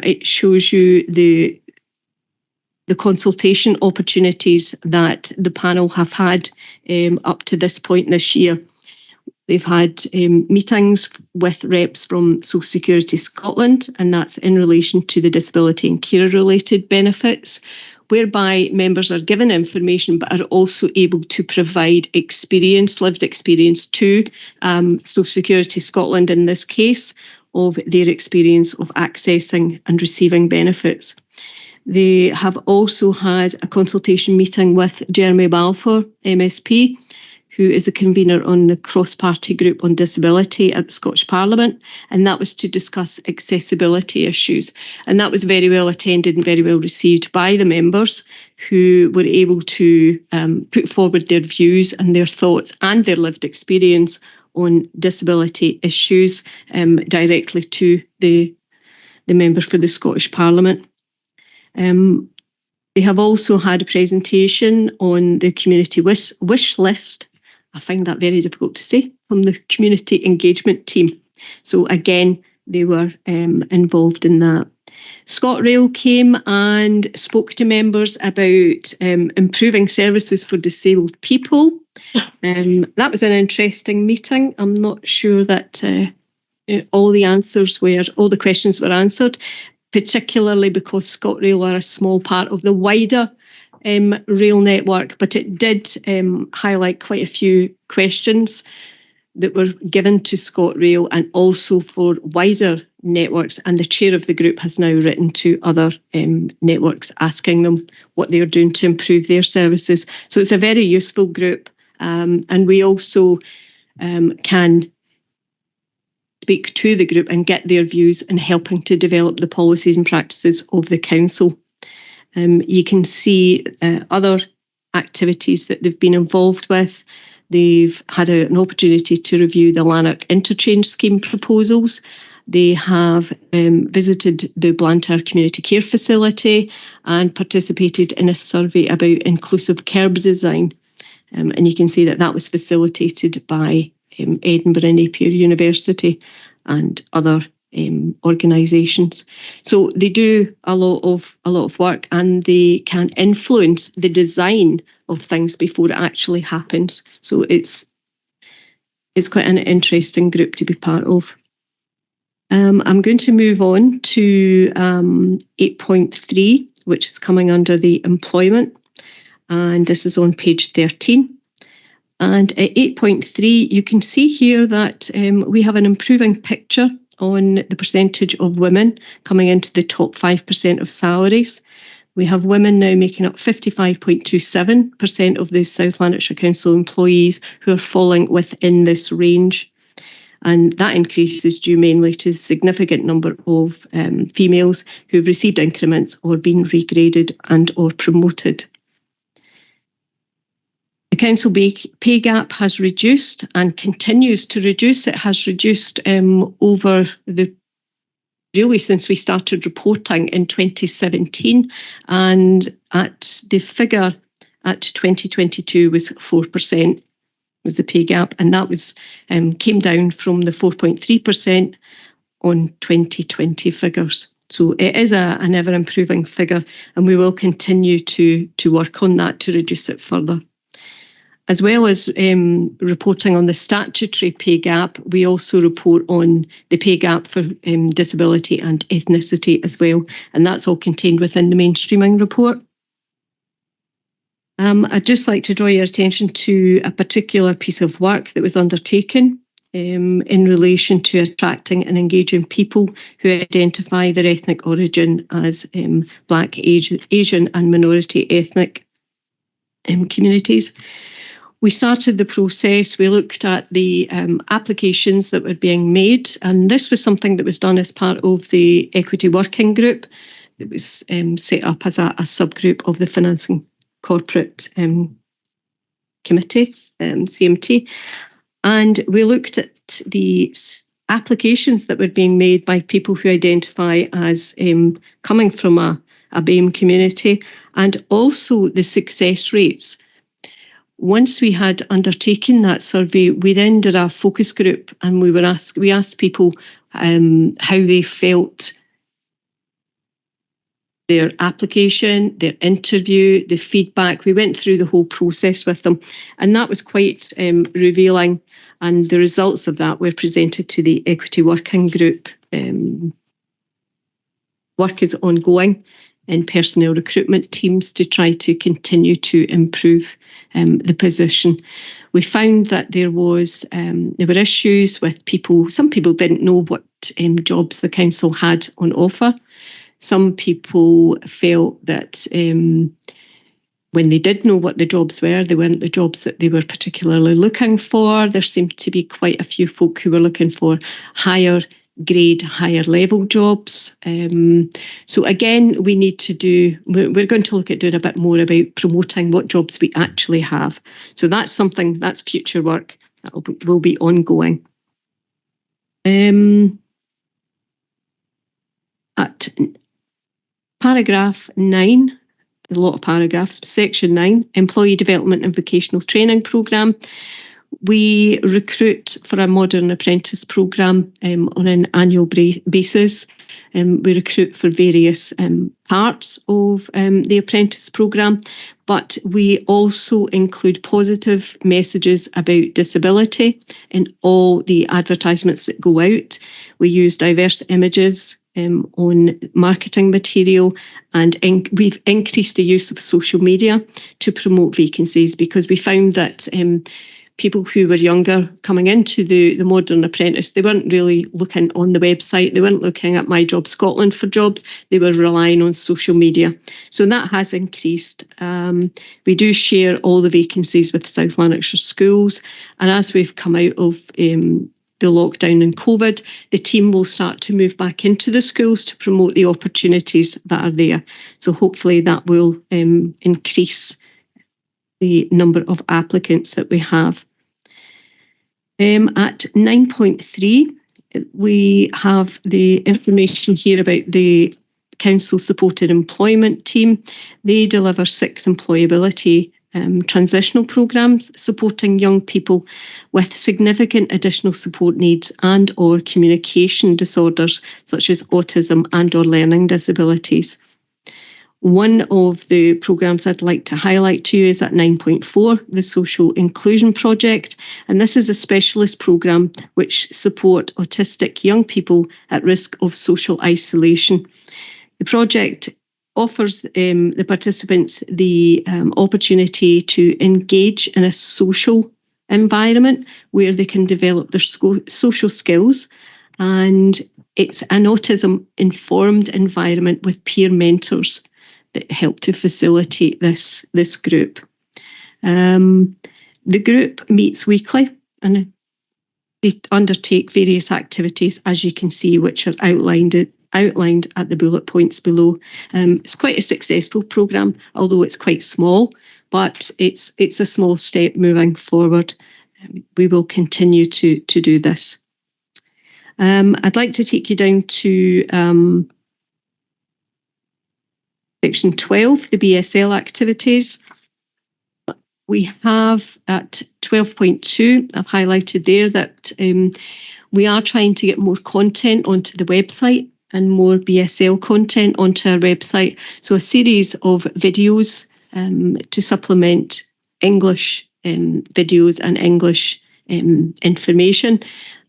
it shows you the consultation opportunities that the panel have had up to this point this year. They've had meetings with reps from Social Security Scotland, and that's in relation to the disability and carer-related benefits, whereby members are given information but are also able to provide experience, lived experience to Social Security Scotland in this case, of their experience of accessing and receiving benefits. They have also had a consultation meeting with Jeremy Balfour, MSP, who is a convener on the cross-party group on disability at the Scottish Parliament, and that was to discuss accessibility issues. And that was very well attended and very well received by the members, who were able to put forward their views and their thoughts and their lived experience on disability issues directly to the member for the Scottish Parliament. They have also had a presentation on the community wish list. I find that very difficult to say, from the community engagement team. So again, they were involved in that. ScotRail came and spoke to members about improving services for disabled people. That was an interesting meeting. I'm not sure that all the questions were answered, particularly because ScotRail are a small part of the wider rail network, but it did highlight quite a few questions that were given to ScotRail and also for wider networks, and the chair of the group has now written to other networks asking them what they are doing to improve their services. So it's a very useful group, and we also can speak to the group and get their views in helping to develop the policies and practices of the council. You can see other activities that they've been involved with. They've had an opportunity to review the Lanark interchange scheme proposals. They have visited the Blantyre Community Care Facility and participated in a survey about inclusive curb design. And you can see that that was facilitated by Edinburgh and Napier University and other organisations. So they do a lot of work, and they can influence the design of things before it actually happens. So it's quite an interesting group to be part of. I'm going to move on to 8.3, which is coming under the employment, and this is on page 13. And at 8.3, you can see here that we have an improving picture on the percentage of women coming into the top 5% of salaries. We have women now making up 55.27% of the South Lanarkshire Council employees who are falling within this range. And that increase is due mainly to a significant number of females who have received increments or been regraded and or promoted. The council pay gap has reduced and continues to reduce. It has reduced over really since we started reporting in 2017, and at the figure at 2022 was 4%. Was the pay gap, and that was came down from the 4.3% on 2020 figures. So it is an ever improving figure, and we will continue to work on that to reduce it further. As well as reporting on the statutory pay gap, we also report on the pay gap for disability and ethnicity as well, and that's all contained within the mainstreaming report. I'd just like to draw your attention to a particular piece of work that was undertaken in relation to attracting and engaging people who identify their ethnic origin as Black, Asian and minority ethnic communities. We started the process, we looked at the applications that were being made, and this was something that was done as part of the Equity Working Group that was set up as a subgroup of the Financing Corporate Committee, CMT, and we looked at the applications that were being made by people who identify as coming from a BAME community, and also the success rates. Once we had undertaken that survey, we then did a focus group, and we asked people how they felt their application, their interview, the feedback. We went through the whole process with them, and that was quite revealing, and the results of that were presented to the Equity Working Group. Work is ongoing in personnel recruitment teams to try to continue to improve the position. We found that there were issues with people. Some people didn't know what jobs the council had on offer. Some people felt that when they did know what the jobs were, they weren't the jobs that they were particularly looking for. There seemed to be quite a few folk who were looking for higher grade, higher level jobs. So again, we're going to look at doing a bit more about promoting what jobs we actually have. So that's future work that will be ongoing. At paragraph 9, a lot of paragraphs, section 9, Employee Development and Vocational Training Programme. We recruit for a modern apprentice programme on an annual basis. We recruit for various parts of the apprentice programme, but we also include positive messages about disability in all the advertisements that go out. We use diverse images on marketing material, and we've increased the use of social media to promote vacancies, because we found that people who were younger coming into the Modern Apprentice, they weren't really looking on the website, they weren't looking at My Job Scotland for jobs, they were relying on social media. So that has increased. We do share all the vacancies with South Lanarkshire schools, and as we've come out of the lockdown and COVID, the team will start to move back into the schools to promote the opportunities that are there. So hopefully that will increase the number of applicants that we have. At 9.3, we have the information here about the Council Supported Employment Team. They deliver 6 employability transitional programmes supporting young people with significant additional support needs and or communication disorders such as autism and or learning disabilities. One of the programmes I'd like to highlight to you is at 9.4, the Social Inclusion Project, and this is a specialist programme which support autistic young people at risk of social isolation. The project offers the participants the opportunity to engage in a social environment where they can develop their social skills, and it's an autism-informed environment with peer mentors that help to facilitate this group. The group meets weekly and they undertake various activities, as you can see, which are outlined outlined at the bullet points below. It's quite a successful programme, although it's quite small, but it's a small step moving forward. We will continue to do this. I'd like to take you down to section 12, the BSL activities. We have at 12.2, I've highlighted there that we are trying to get more content onto the website and more BSL content onto our website. So a series of videos to supplement English videos and English information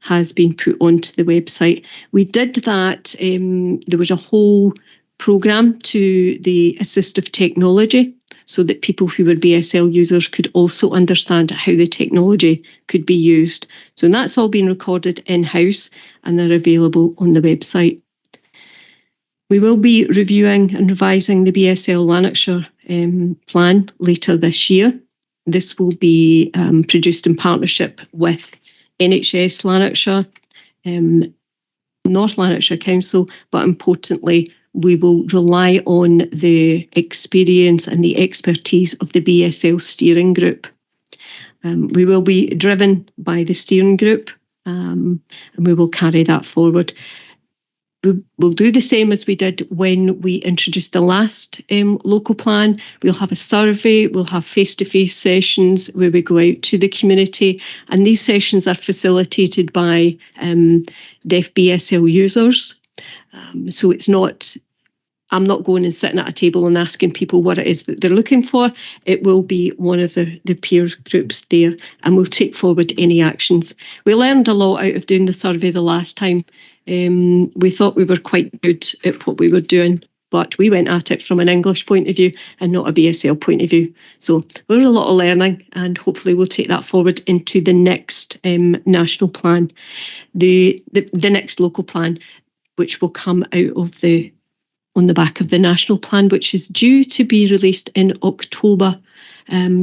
has been put onto the website. We did that, there was a whole programme to the assistive technology so that people who were BSL users could also understand how the technology could be used. So that's all been recorded in-house and they're available on the website. We will be reviewing and revising the BSL Lanarkshire plan later this year. This will be produced in partnership with NHS Lanarkshire, North Lanarkshire Council, but importantly, we will rely on the experience and the expertise of the BSL steering group. We will be driven by the steering group and we will carry that forward. We'll do the same as we did when we introduced the last local plan. We'll have a survey, we'll have face-to-face sessions where we go out to the community, and these sessions are facilitated by deaf BSL users. So it's not, I'm not going and sitting at a table and asking people what it is that they're looking for. It will be one of the peer groups there, and we'll take forward any actions. We learned a lot out of doing the survey the last time. We thought we were quite good at what we were doing, but we went at it from an English point of view and not a BSL point of view. So there's a lot of learning, and hopefully we'll take that forward into the next national plan, the next local plan, which will come out of on the back of the national plan, which is due to be released in October.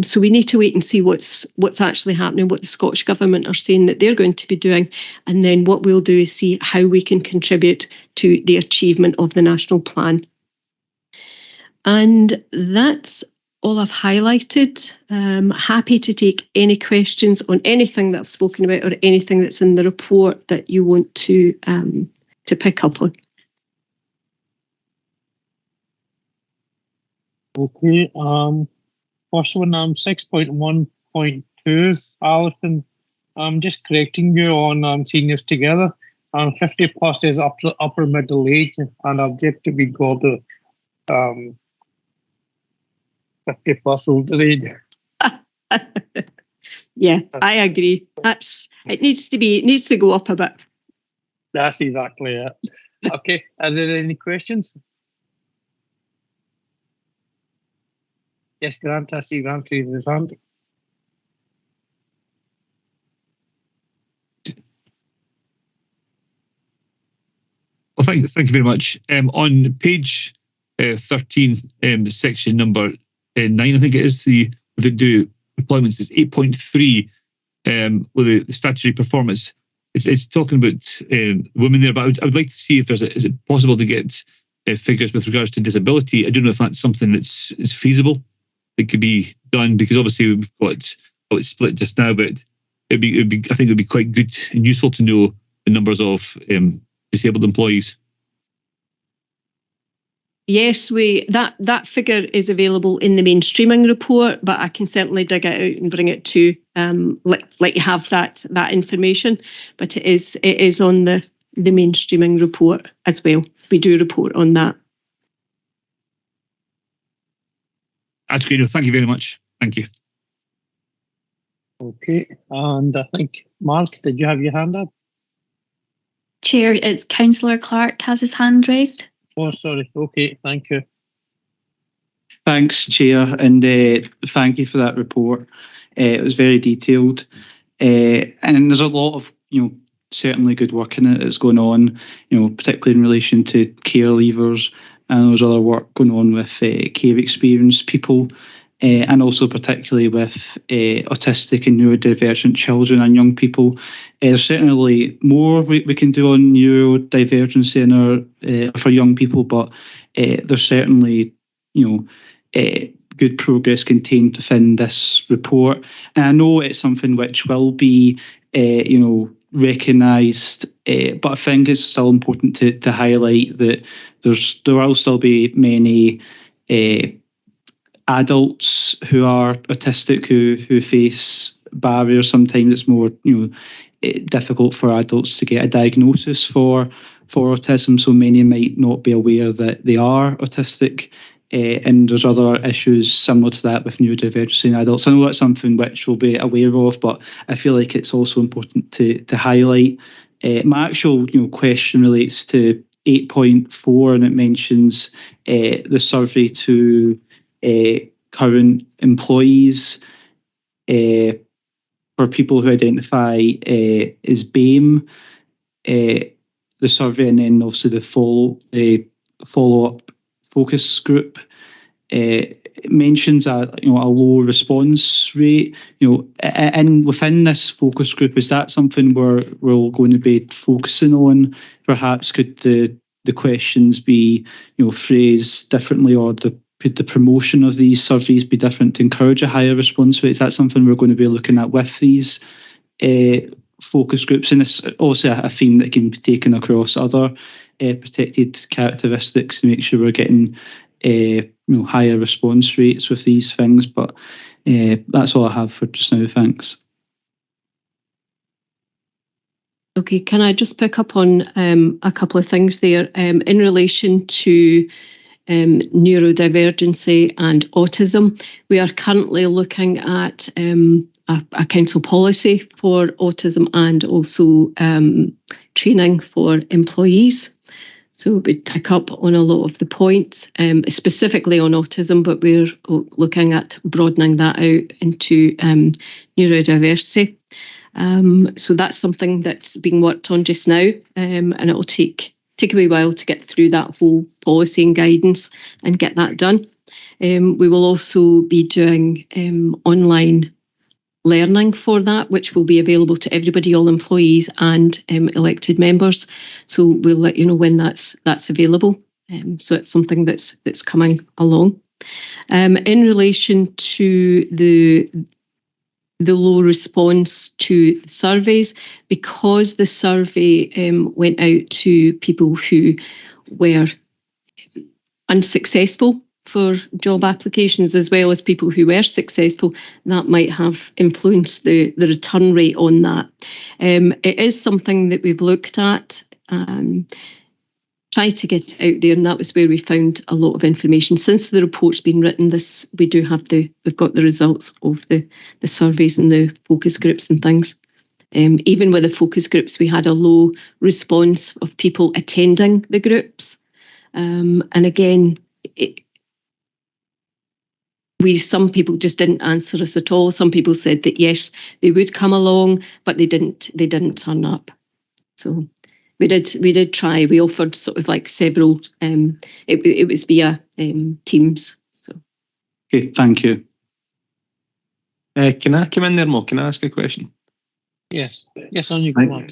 So we need to wait and see what's actually happening, what the Scottish Government are saying that they're going to be doing. And then what we'll do is see how we can contribute to the achievement of the national plan. And that's all I've highlighted. Happy to take any questions on anything that I've spoken about or anything that's in the report that you want to pick up on. Okay, first one, 6.1.2, Alison, I'm just correcting you on seniors together. 50 plus is upper middle age, and I've yet to be got the 50 plus older age. Yeah, I agree. It needs to go up a bit. That's exactly it. Okay, are there any questions? Yes, Grant, I see Grant raising his hand. Well, thank you very much. On page 13, section number 9, I think it is, the do employments is 8.3 with the statutory performance. It's talking about women there, but I would like to see if is it possible to get figures with regards to disability. I don't know if that's something that's feasible. It could be done, because obviously we've got it's split just now, but I think it would be quite good and useful to know the numbers of disabled employees. Yes, that figure is available in the mainstreaming report, but I can certainly dig it out and bring it to let you have that information. But it is on the mainstreaming report as well. We do report on that. That's great. Thank you very much. Thank you. Okay, and I think, Mark, did you have your hand up? Chair, it's Councillor Clark has his hand raised. Oh, sorry. Okay, thank you. Thanks, Chair, and thank you for that report. It was very detailed, and there's a lot of certainly good work in it that's going on, particularly in relation to care leavers, and there's other work going on with care experienced people and also particularly with autistic and neurodivergent children and young people. There's certainly more we can do on neurodivergency for young people, but there's certainly, good progress contained within this report. And I know it's something which will be, recognised, but I think it's still important to highlight that there will still be many adults who are autistic who face barriers. Sometimes it's more difficult for adults to get a diagnosis for autism, so many might not be aware that they are autistic. And there's other issues similar to that with neurodivergency in adults. I know that's something which we'll be aware of, but I feel like it's also important to highlight. My actual question relates to 8.4, and it mentions the survey to current employees for people who identify as BAME, the survey, and then obviously the follow-up focus group. It mentions a low response rate. And within this focus group, is that something we're going to be focusing on? Perhaps could the questions be phrased differently, or could the promotion of these surveys be different to encourage a higher response rate? Is that something we're going to be looking at with these focus groups? And it's also a theme that can be taken across other protected characteristics to make sure we're getting higher response rates with these things. But that's all I have for just now. Thanks. Okay, can I just pick up on a couple of things there in relation to neurodivergency and autism? We are currently looking at a council policy for autism and also training for employees. So we pick up on a lot of the points, specifically on autism, but we're looking at broadening that out into neurodiversity. So that's something that's being worked on just now, and it will take a wee while to get through that whole policy and guidance and get that done. We will also be doing online learning for that, which will be available to everybody, all employees and elected members. So we'll let you know when that's available. So it's something that's coming along. In relation to the low response to the surveys, because the survey went out to people who were unsuccessful for job applications as well as people who were successful, that might have influenced the return rate on that. It is something that we've looked at, tried to get it out there, and that was where we found a lot of information. Since the report's been written, we've got the results of the surveys and the focus groups and things. Even with the focus groups, we had a low response of people attending the groups. And again, some people just didn't answer us at all. Some people said that yes, they would come along, but they didn't turn up. So we did try. We offered sort of like several. It was via Teams. So. Okay, thank you. Can I come in there, Mo? Can I ask a question? Yes, on you go, Mark.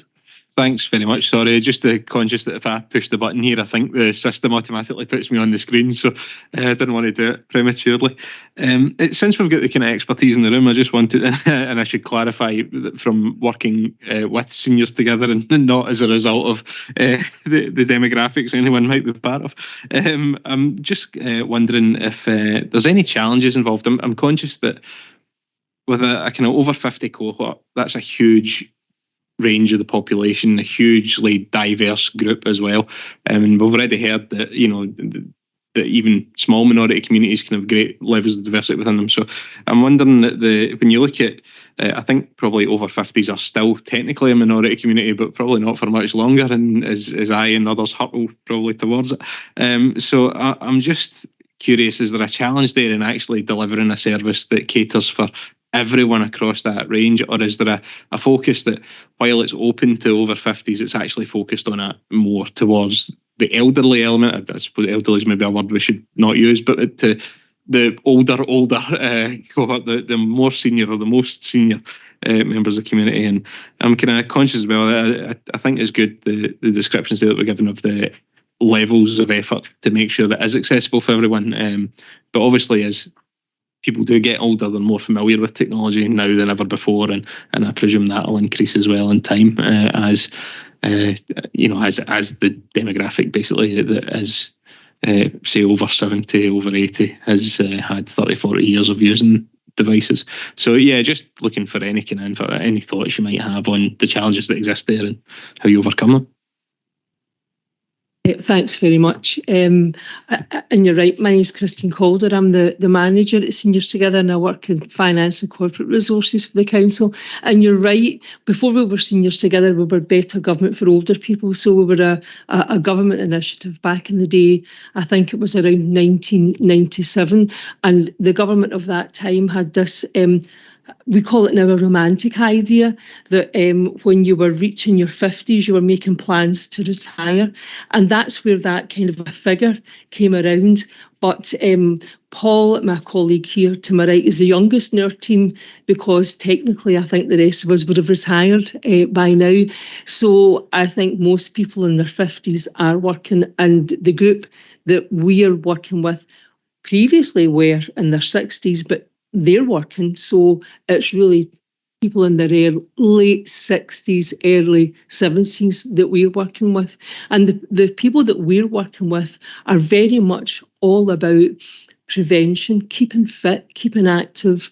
Thanks very much. Sorry, just conscious that if I push the button here, I think the system automatically puts me on the screen, so I didn't want to do it prematurely. Since we've got the kind of expertise in the room, I just wanted, and I should clarify that from working with seniors together and not as a result of the demographics anyone might be part of. I'm just wondering if there's any challenges involved. I'm conscious that with a kind of over 50 cohort, that's a huge range of the population, a hugely diverse group as well. And we've already heard that, that even small minority communities can have great levels of diversity within them. So I'm wondering that when you look at, I think probably over 50s are still technically a minority community, but probably not for much longer, and as I and others hurtle probably towards it. So I'm just curious, is there a challenge there in actually delivering a service that caters for everyone across that range, or is there a focus that while it's open to over 50s, it's actually focused on it more towards the elderly element? I suppose elderly is maybe a word we should not use, but to the older cohort, the more senior or the most senior members of the community. And I'm kind of conscious as well. I think it's good the descriptions that we're given of the levels of effort to make sure that it is accessible for everyone. But obviously, as people do get older, they're more familiar with technology now than ever before, and I presume that'll increase as well in time as the demographic basically that is say over 70, over 80 has had 30, 40 years of using devices. So yeah, just looking for any kind of info, any thoughts you might have on the challenges that exist there and how you overcome them. Thanks very much. And you're right, my name is Christine Calder. I'm the manager at Seniors Together, and I work in finance and corporate resources for the council. And you're right, before we were Seniors Together, we were Better Government for Older People. So we were a government initiative back in the day. I think it was around 1997. And the government of that time had this we call it now a romantic idea that when you were reaching your 50s, you were making plans to retire. And that's where that kind of a figure came around. But Paul, my colleague here to my right, is the youngest in our team because technically I think the rest of us would have retired by now. So I think most people in their 50s are working, and the group that we are working with previously were in their 60s, but they're working. So it's really people in their late 60s, early 70s that we're working with. And the people that we're working with are very much all about prevention, keeping fit, keeping active,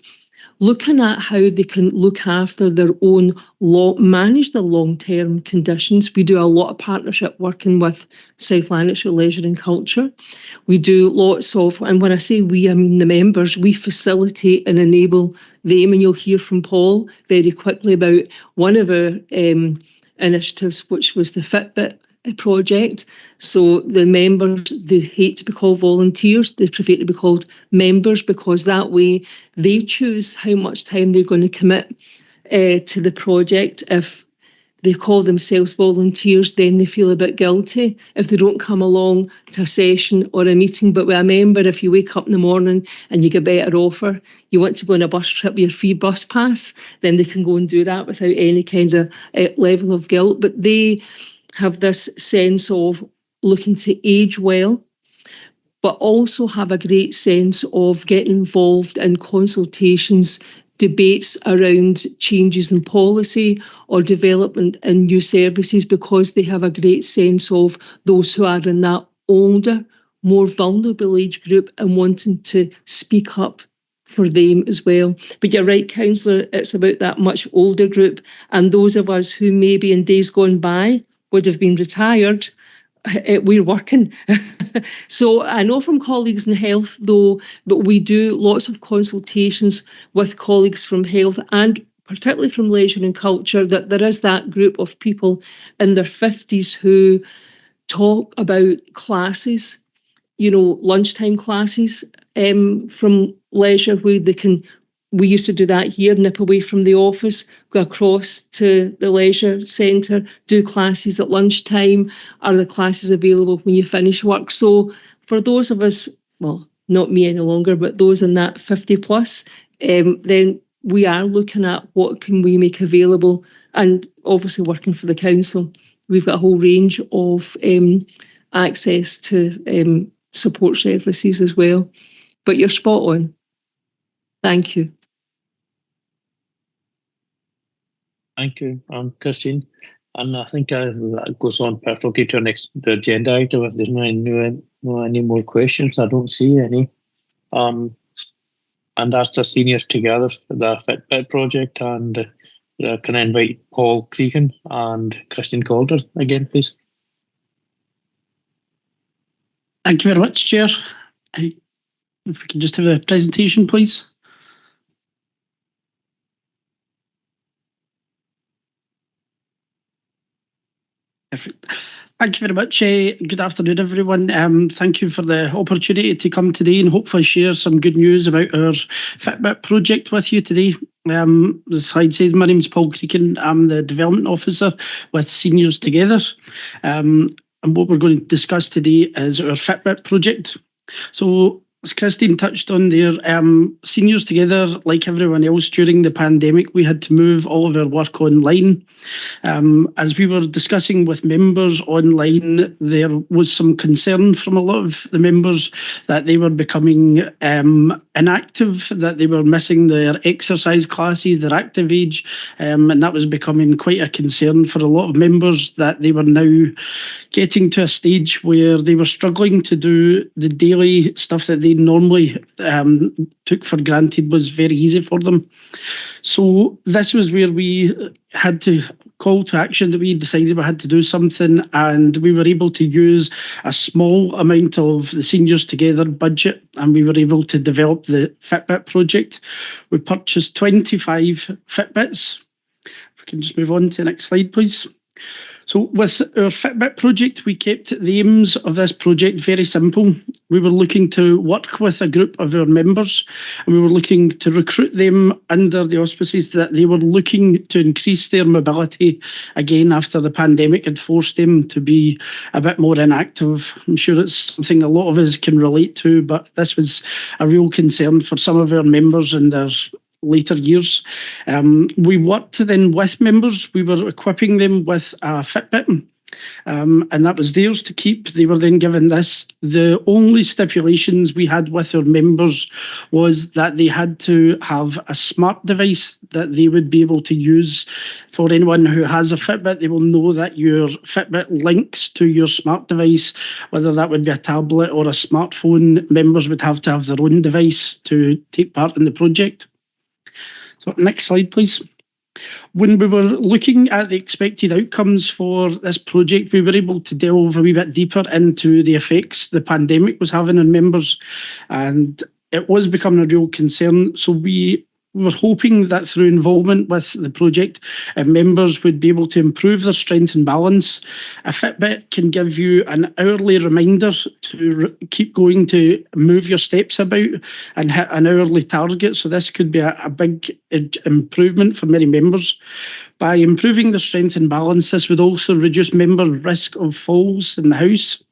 looking at how they can look after their own manage their long-term conditions. We do a lot of partnership working with South Lanarkshire Leisure and Culture. We do lots of, and when I say we, I mean the members, we facilitate and enable them, and you'll hear from Paul very quickly about one of our initiatives, which was the Fitbit project. So the members, they hate to be called volunteers, they prefer to be called members, because that way they choose how much time they're going to commit to the project. If they call themselves volunteers, then they feel a bit guilty if they don't come along to a session or a meeting. But with a member, if you wake up in the morning and you get a better offer, you want to go on a bus trip with your free bus pass, then they can go and do that without any kind of level of guilt. But they have this sense of looking to age well, but also have a great sense of getting involved in consultations, debates around changes in policy or development in new services, because they have a great sense of those who are in that older, more vulnerable age group and wanting to speak up for them as well. But you're right, Councillor, it's about that much older group, and those of us who maybe in days gone by would have been retired, we're working. So I know from colleagues in health though, but we do lots of consultations with colleagues from health and particularly from leisure and culture, that there is that group of people in their 50s who talk about classes, lunchtime classes from leisure, where they can, we used to do that here, nip away from the office, go across to the leisure centre, do classes at lunchtime. Are the classes available when you finish work? So for those of us, well, not me any longer, but those in that 50 plus, then we are looking at what can we make available, and obviously working for the council. We've got a whole range of access to support services as well. But you're spot on. Thank you. Thank you, Christine. And I think that goes on perfectly to the agenda item. If there's no any more questions, I don't see any. And that's the Seniors Together, the Fitbit project. And can I invite Paul Cregan and Christine Calder again, please? Thank you very much, Chair. If we can just have a presentation, please. Perfect. Thank you very much. Good afternoon, everyone. Thank you for the opportunity to come today and hopefully share some good news about our Fitbit project with you today. The slide says my name is Paul Cregan. I'm the Development Officer with Seniors Together. And what we're going to discuss today is our Fitbit project. So as Christine touched on there, Seniors Together, like everyone else during the pandemic, we had to move all of our work online. As we were discussing with members online, there was some concern from a lot of the members that they were becoming inactive, that they were missing their exercise classes, their active age, and that was becoming quite a concern for a lot of members, that they were now getting to a stage where they were struggling to do the daily stuff that they normally took for granted was very easy for them. So this was where we had to call to action, that we decided we had to do something, and we were able to use a small amount of the Seniors Together budget, and we were able to develop the Fitbit project. We purchased 25 Fitbits. If we can just move on to the next slide, please. So with our Fitbit project, we kept the aims of this project very simple. We were looking to work with a group of our members, and we were looking to recruit them under the auspices that they were looking to increase their mobility again after the pandemic had forced them to be a bit more inactive. I'm sure it's something a lot of us can relate to, but this was a real concern for some of our members in their later years. We worked then with members. We were equipping them with a Fitbit, and that was theirs to keep. They were then given this. The only stipulations we had with our members was that they had to have a smart device that they would be able to use. For anyone who has a Fitbit, they will know that your Fitbit links to your smart device, whether that would be a tablet or a smartphone. Members would have to have their own device to take part in the project. So next slide, please. When we were looking at the expected outcomes for this project, we were able to delve a wee bit deeper into the effects the pandemic was having on members, and it was becoming a real concern. So we were hoping that through involvement with the project, members would be able to improve their strength and balance. A Fitbit can give you an hourly reminder to keep going, to move your steps about and hit an hourly target. So this could be a big improvement for many members. By improving their strength and balance, this would also reduce member risk of falls in the house.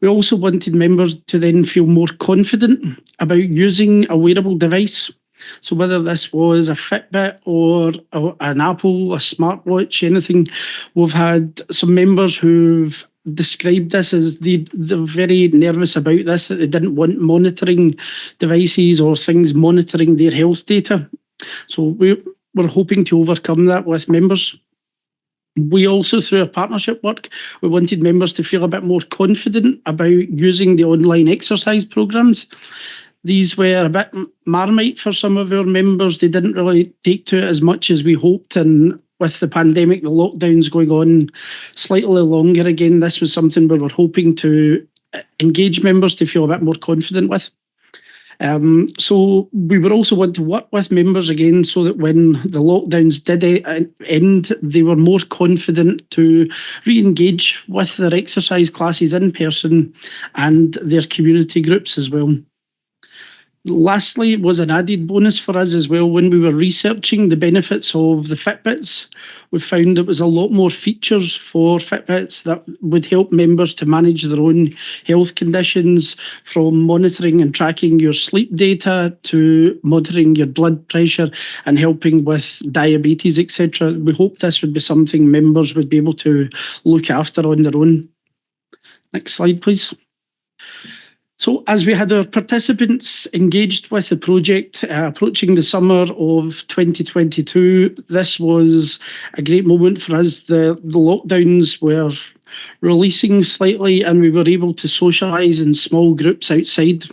We also wanted members to then feel more confident about using a wearable device. So whether this was a Fitbit or an Apple, a smartwatch, anything, we've had some members who've described this as they're very nervous about this, that they didn't want monitoring devices or things monitoring their health data. So we're hoping to overcome that with members. We also, through our partnership work, we wanted members to feel a bit more confident about using the online exercise programs. These were a bit marmite for some of our members. They didn't really take to it as much as we hoped, and with the pandemic, the lockdowns going on slightly longer again, this was something we were hoping to engage members to feel a bit more confident with. So we would also want to work with members again so that when the lockdowns did end, they were more confident to re-engage with their exercise classes in person and their community groups as well. Lastly, was an added bonus for us as well. When we were researching the benefits of the Fitbits, we found there was a lot more features for Fitbits that would help members to manage their own health conditions, from monitoring and tracking your sleep data to monitoring your blood pressure and helping with diabetes, etc. We hope this would be something members would be able to look after on their own. Next slide, please. So as we had our participants engaged with the project approaching the summer of 2022, this was a great moment for us. The lockdowns were releasing slightly and we were able to socialise in small groups outside.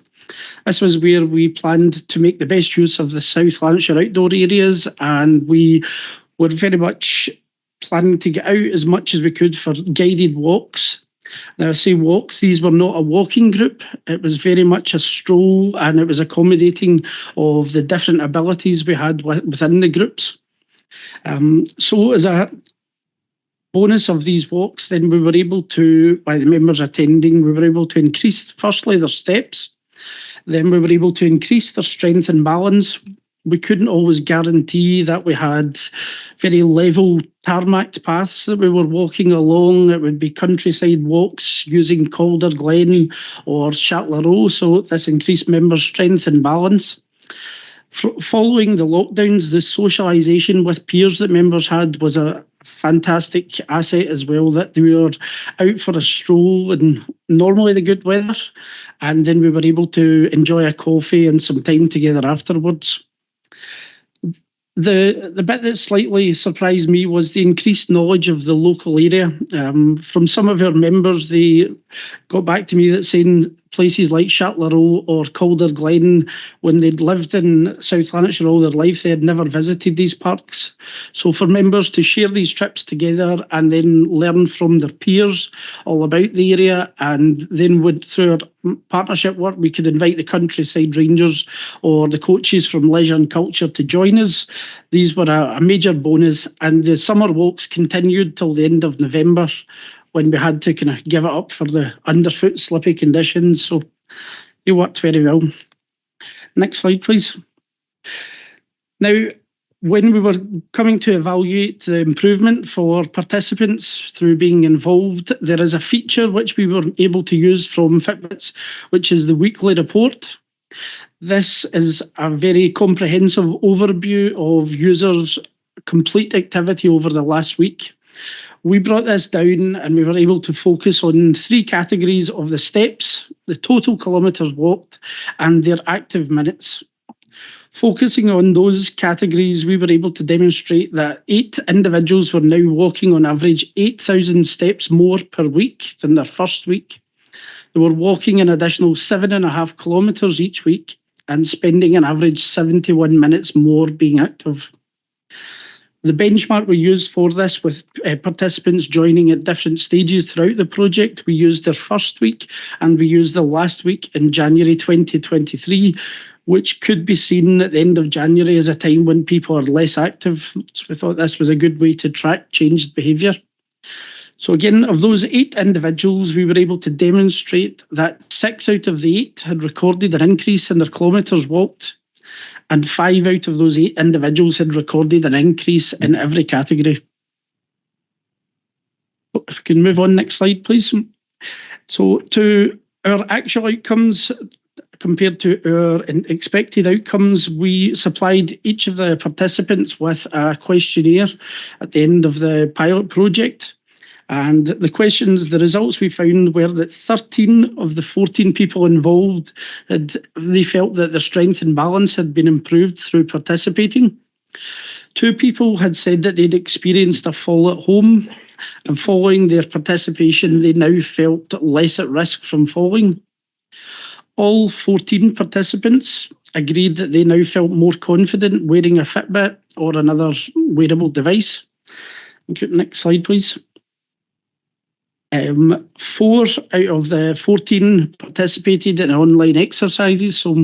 This was where we planned to make the best use of the South Lanarkshire outdoor areas, and we were very much planning to get out as much as we could for guided walks. Now I say walks, these were not a walking group, it was very much a stroll, and it was accommodating of the different abilities we had within the groups. So as a bonus of these walks, then we were able to, by the members attending, we were able to increase firstly their steps, then we were able to increase their strength and balance. we couldn't always guarantee that we had very level tarmacked paths that we were walking along. It would be countryside walks using Calder Glen or Shatler, so this increased member strength and balance. Following the lockdowns, the socialisation with peers that members had was a fantastic asset as well, that we were out for a stroll in normally the good weather, and then we were able to enjoy a coffee and some time together afterwards. The bit that slightly surprised me was the increased knowledge of the local area. From some of our members, they got back to me that saying places like Shatler or Calder Glen, when they'd lived in South Lanarkshire all their life, they had never visited these parks. So for members to share these trips together and then learn from their peers all about the area, and then through our partnership work, we could invite the countryside rangers or the coaches from Leisure and Culture to join us. These were a major bonus, and the summer walks continued till the end of November, when we had to kind of give it up for the underfoot slippy conditions. So it worked very well. Next slide, please. Now, when we were coming to evaluate the improvement for participants through being involved, there is a feature which we were able to use from Fitbits, which is the weekly report. This is a very comprehensive overview of users' complete activity over the last week. We brought this down and we were able to focus on 3 categories of the steps, the total kilometres walked, and their active minutes. Focusing on those categories, we were able to demonstrate that 8 individuals were now walking on average 8,000 steps more per week than their first week. They were walking an additional 7.5 kilometres each week and spending an average 71 minutes more being active. The benchmark we used for this, with participants joining at different stages throughout the project, we used their first week and we used the last week in January 2023, which could be seen at the end of January as a time when people are less active. So we thought this was a good way to track changed behaviour. So again, of those 8 individuals, we were able to demonstrate that 6 out of the 8 had recorded an increase in their kilometres walked, and 5 out of those 8 individuals had recorded an increase in every category. If we can move on, next slide, please. So to our actual outcomes compared to our expected outcomes, we supplied each of the participants with a questionnaire at the end of the pilot project. And the results we found were that 13 of the 14 people involved they felt that their strength and balance had been improved through participating. 2 people had said that they'd experienced a fall at home, and following their participation, they now felt less at risk from falling. All 14 participants agreed that they now felt more confident wearing a Fitbit or another wearable device. Next slide, please. 4 out of the 14 participated in online exercises, so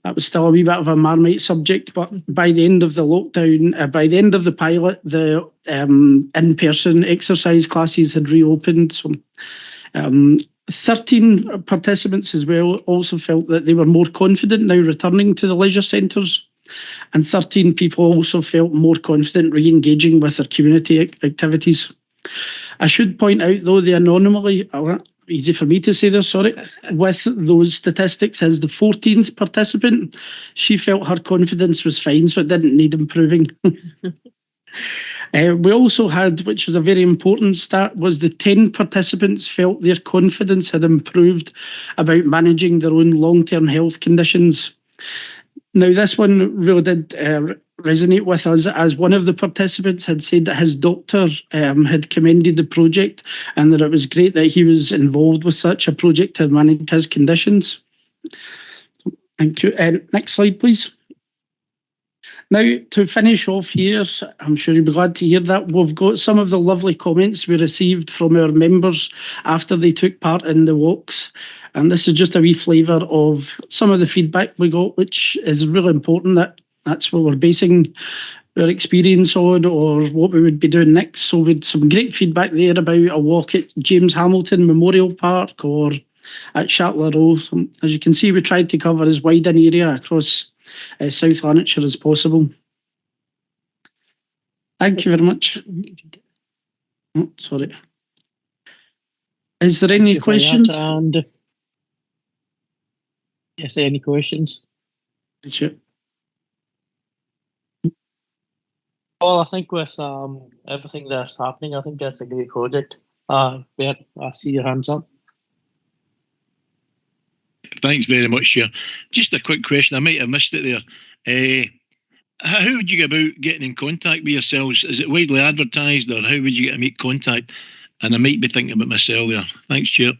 that was still a wee bit of a Marmite subject, but by the end of the lockdown, by the end of the pilot, the in-person exercise classes had reopened. So 13 participants as well also felt that they were more confident now returning to the leisure centres, and 13 people also felt more confident re-engaging with their community activities. I should point out, though, the anomaly, easy for me to say there, sorry, with those statistics is the 14th participant. She felt her confidence was fine, so it didn't need improving. We also had, which was a very important stat, was the 10 participants felt their confidence had improved about managing their own long-term health conditions. Now, this one really did resonate with us, as one of the participants had said that his doctor had commended the project and that it was great that he was involved with such a project to manage his conditions. Thank you. Next slide, please. Now, to finish off here, I'm sure you'll be glad to hear that we've got some of the lovely comments we received from our members after they took part in the walks. And this is just a wee flavour of some of the feedback we got, which is really important. That's what we're basing our experience on, or what we would be doing next. So we had some great feedback there about a walk at James Hamilton Memorial Park or at Shatler Row. So as you can see, we tried to cover as wide an area across South Lanarkshire as possible. Thank you very much. Oh, sorry. Is there any questions? And yes, any questions? Sure. Well, I think with everything that's happening, I think that's a great project. Bert, I see your hands up. Thanks very much, Chair. Just a quick question. I might have missed it there. How would you go about getting in contact with yourselves? Is it widely advertised, or how would you get to make contact? And I might be thinking about myself there. Thanks, Chair.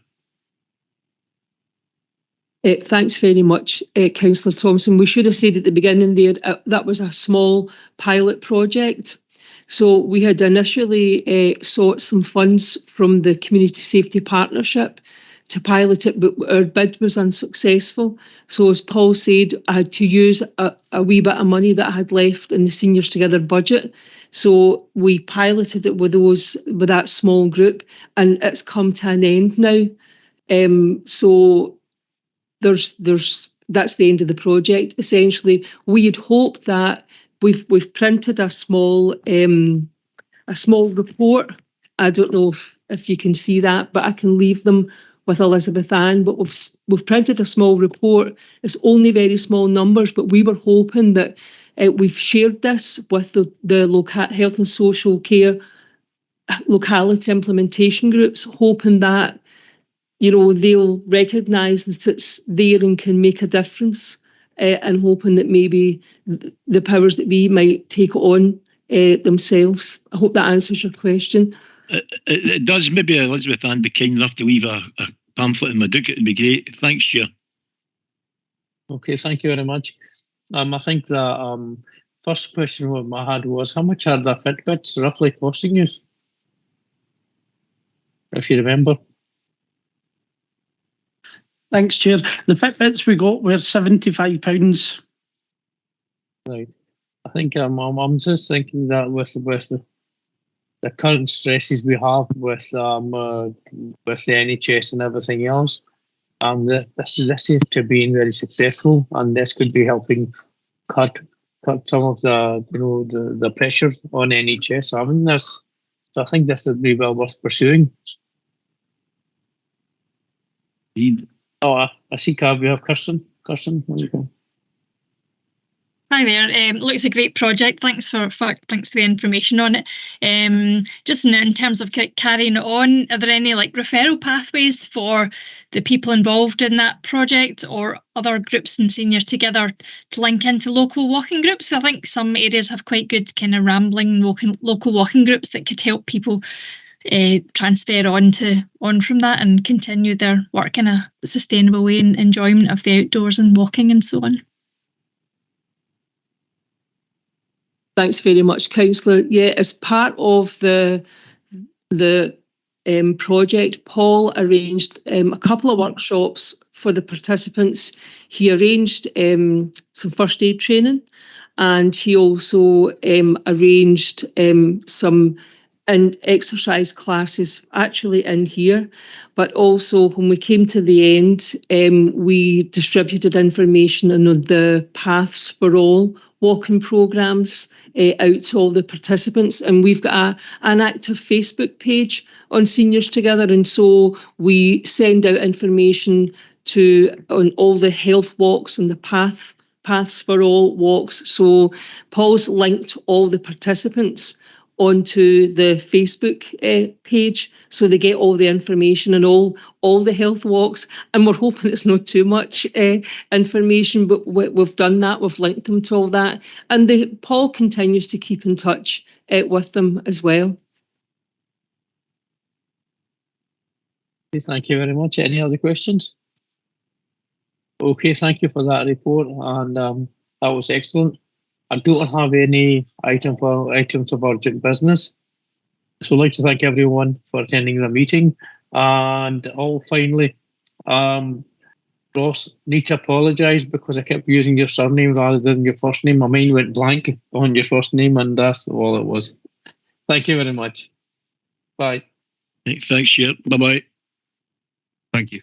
Thanks very much, Councillor Thompson. We should have said at the beginning there that was a small pilot project. So we had initially sought some funds from the Community Safety Partnership to pilot it, but our bid was unsuccessful. So as Paul said, I had to use a wee bit of money that I had left in the Seniors Together budget. So we piloted it with that small group, and it's come to an end now. So that's the end of the project. Essentially, we had hoped that we've printed a small report. I don't know if you can see that, but I can leave them with Elizabeth Ann. But we've printed a small report. It's only very small numbers, but we were hoping that we've shared this with the local health and social care locality implementation groups, hoping that they'll recognise that it's there and can make a difference, and hoping that maybe the powers that be might take it on themselves. I hope that answers your question. It does. Maybe Elizabeth Ann be kind enough to leave a pamphlet in my book. It'd be great. Thanks, Chair. Okay, thank you very much. I think the first question I had was, how much are the Fitbits roughly costing you? If you remember. Thanks, Chair. The Fitbits we got were £75. Right. I think I'm just thinking that with the current stresses we have with the NHS and everything else, this seems to be being very successful, and this could be helping cut some of the pressure on NHS. I think this would be well worth pursuing. Oh, I see, Cav, we have Kirsten. Kirsten, where's it going? Hi there. Looks a great project. Thanks for the information on it. Just in terms of carrying it on, are there any referral pathways for the people involved in that project or other groups in Senior Together to link into local walking groups? I think some areas have quite good kind of rambling local walking groups that could help people transfer on from that and continue their work in a sustainable way and enjoyment of the outdoors and walking and so on. Thanks very much, Councillor. Yeah, as part of the project, Paul arranged a couple of workshops for the participants. He arranged some first aid training, and he also arranged some exercise classes actually in here. But also when we came to the end, we distributed information on the Paths for All walking programmes out to all the participants, and we've got an active Facebook page on Seniors Together, and so we send out information on all the health walks and the Paths for All walks. So Paul's linked all the participants onto the Facebook page, so they get all the information and all the health walks. And we're hoping it's not too much information, but we've done that. We've linked them to all that, and Paul continues to keep in touch with them as well. Thank you very much. Any other questions? Okay, thank you for that report, and that was excellent. I don't have any items of urgent business. So I'd like to thank everyone for attending the meeting. And finally, Ross, need to apologise because I kept using your surname rather than your first name. My mind went blank on your first name, and that's all it was. Thank you very much. Bye. Thanks, Chair. Bye-bye. Thank you.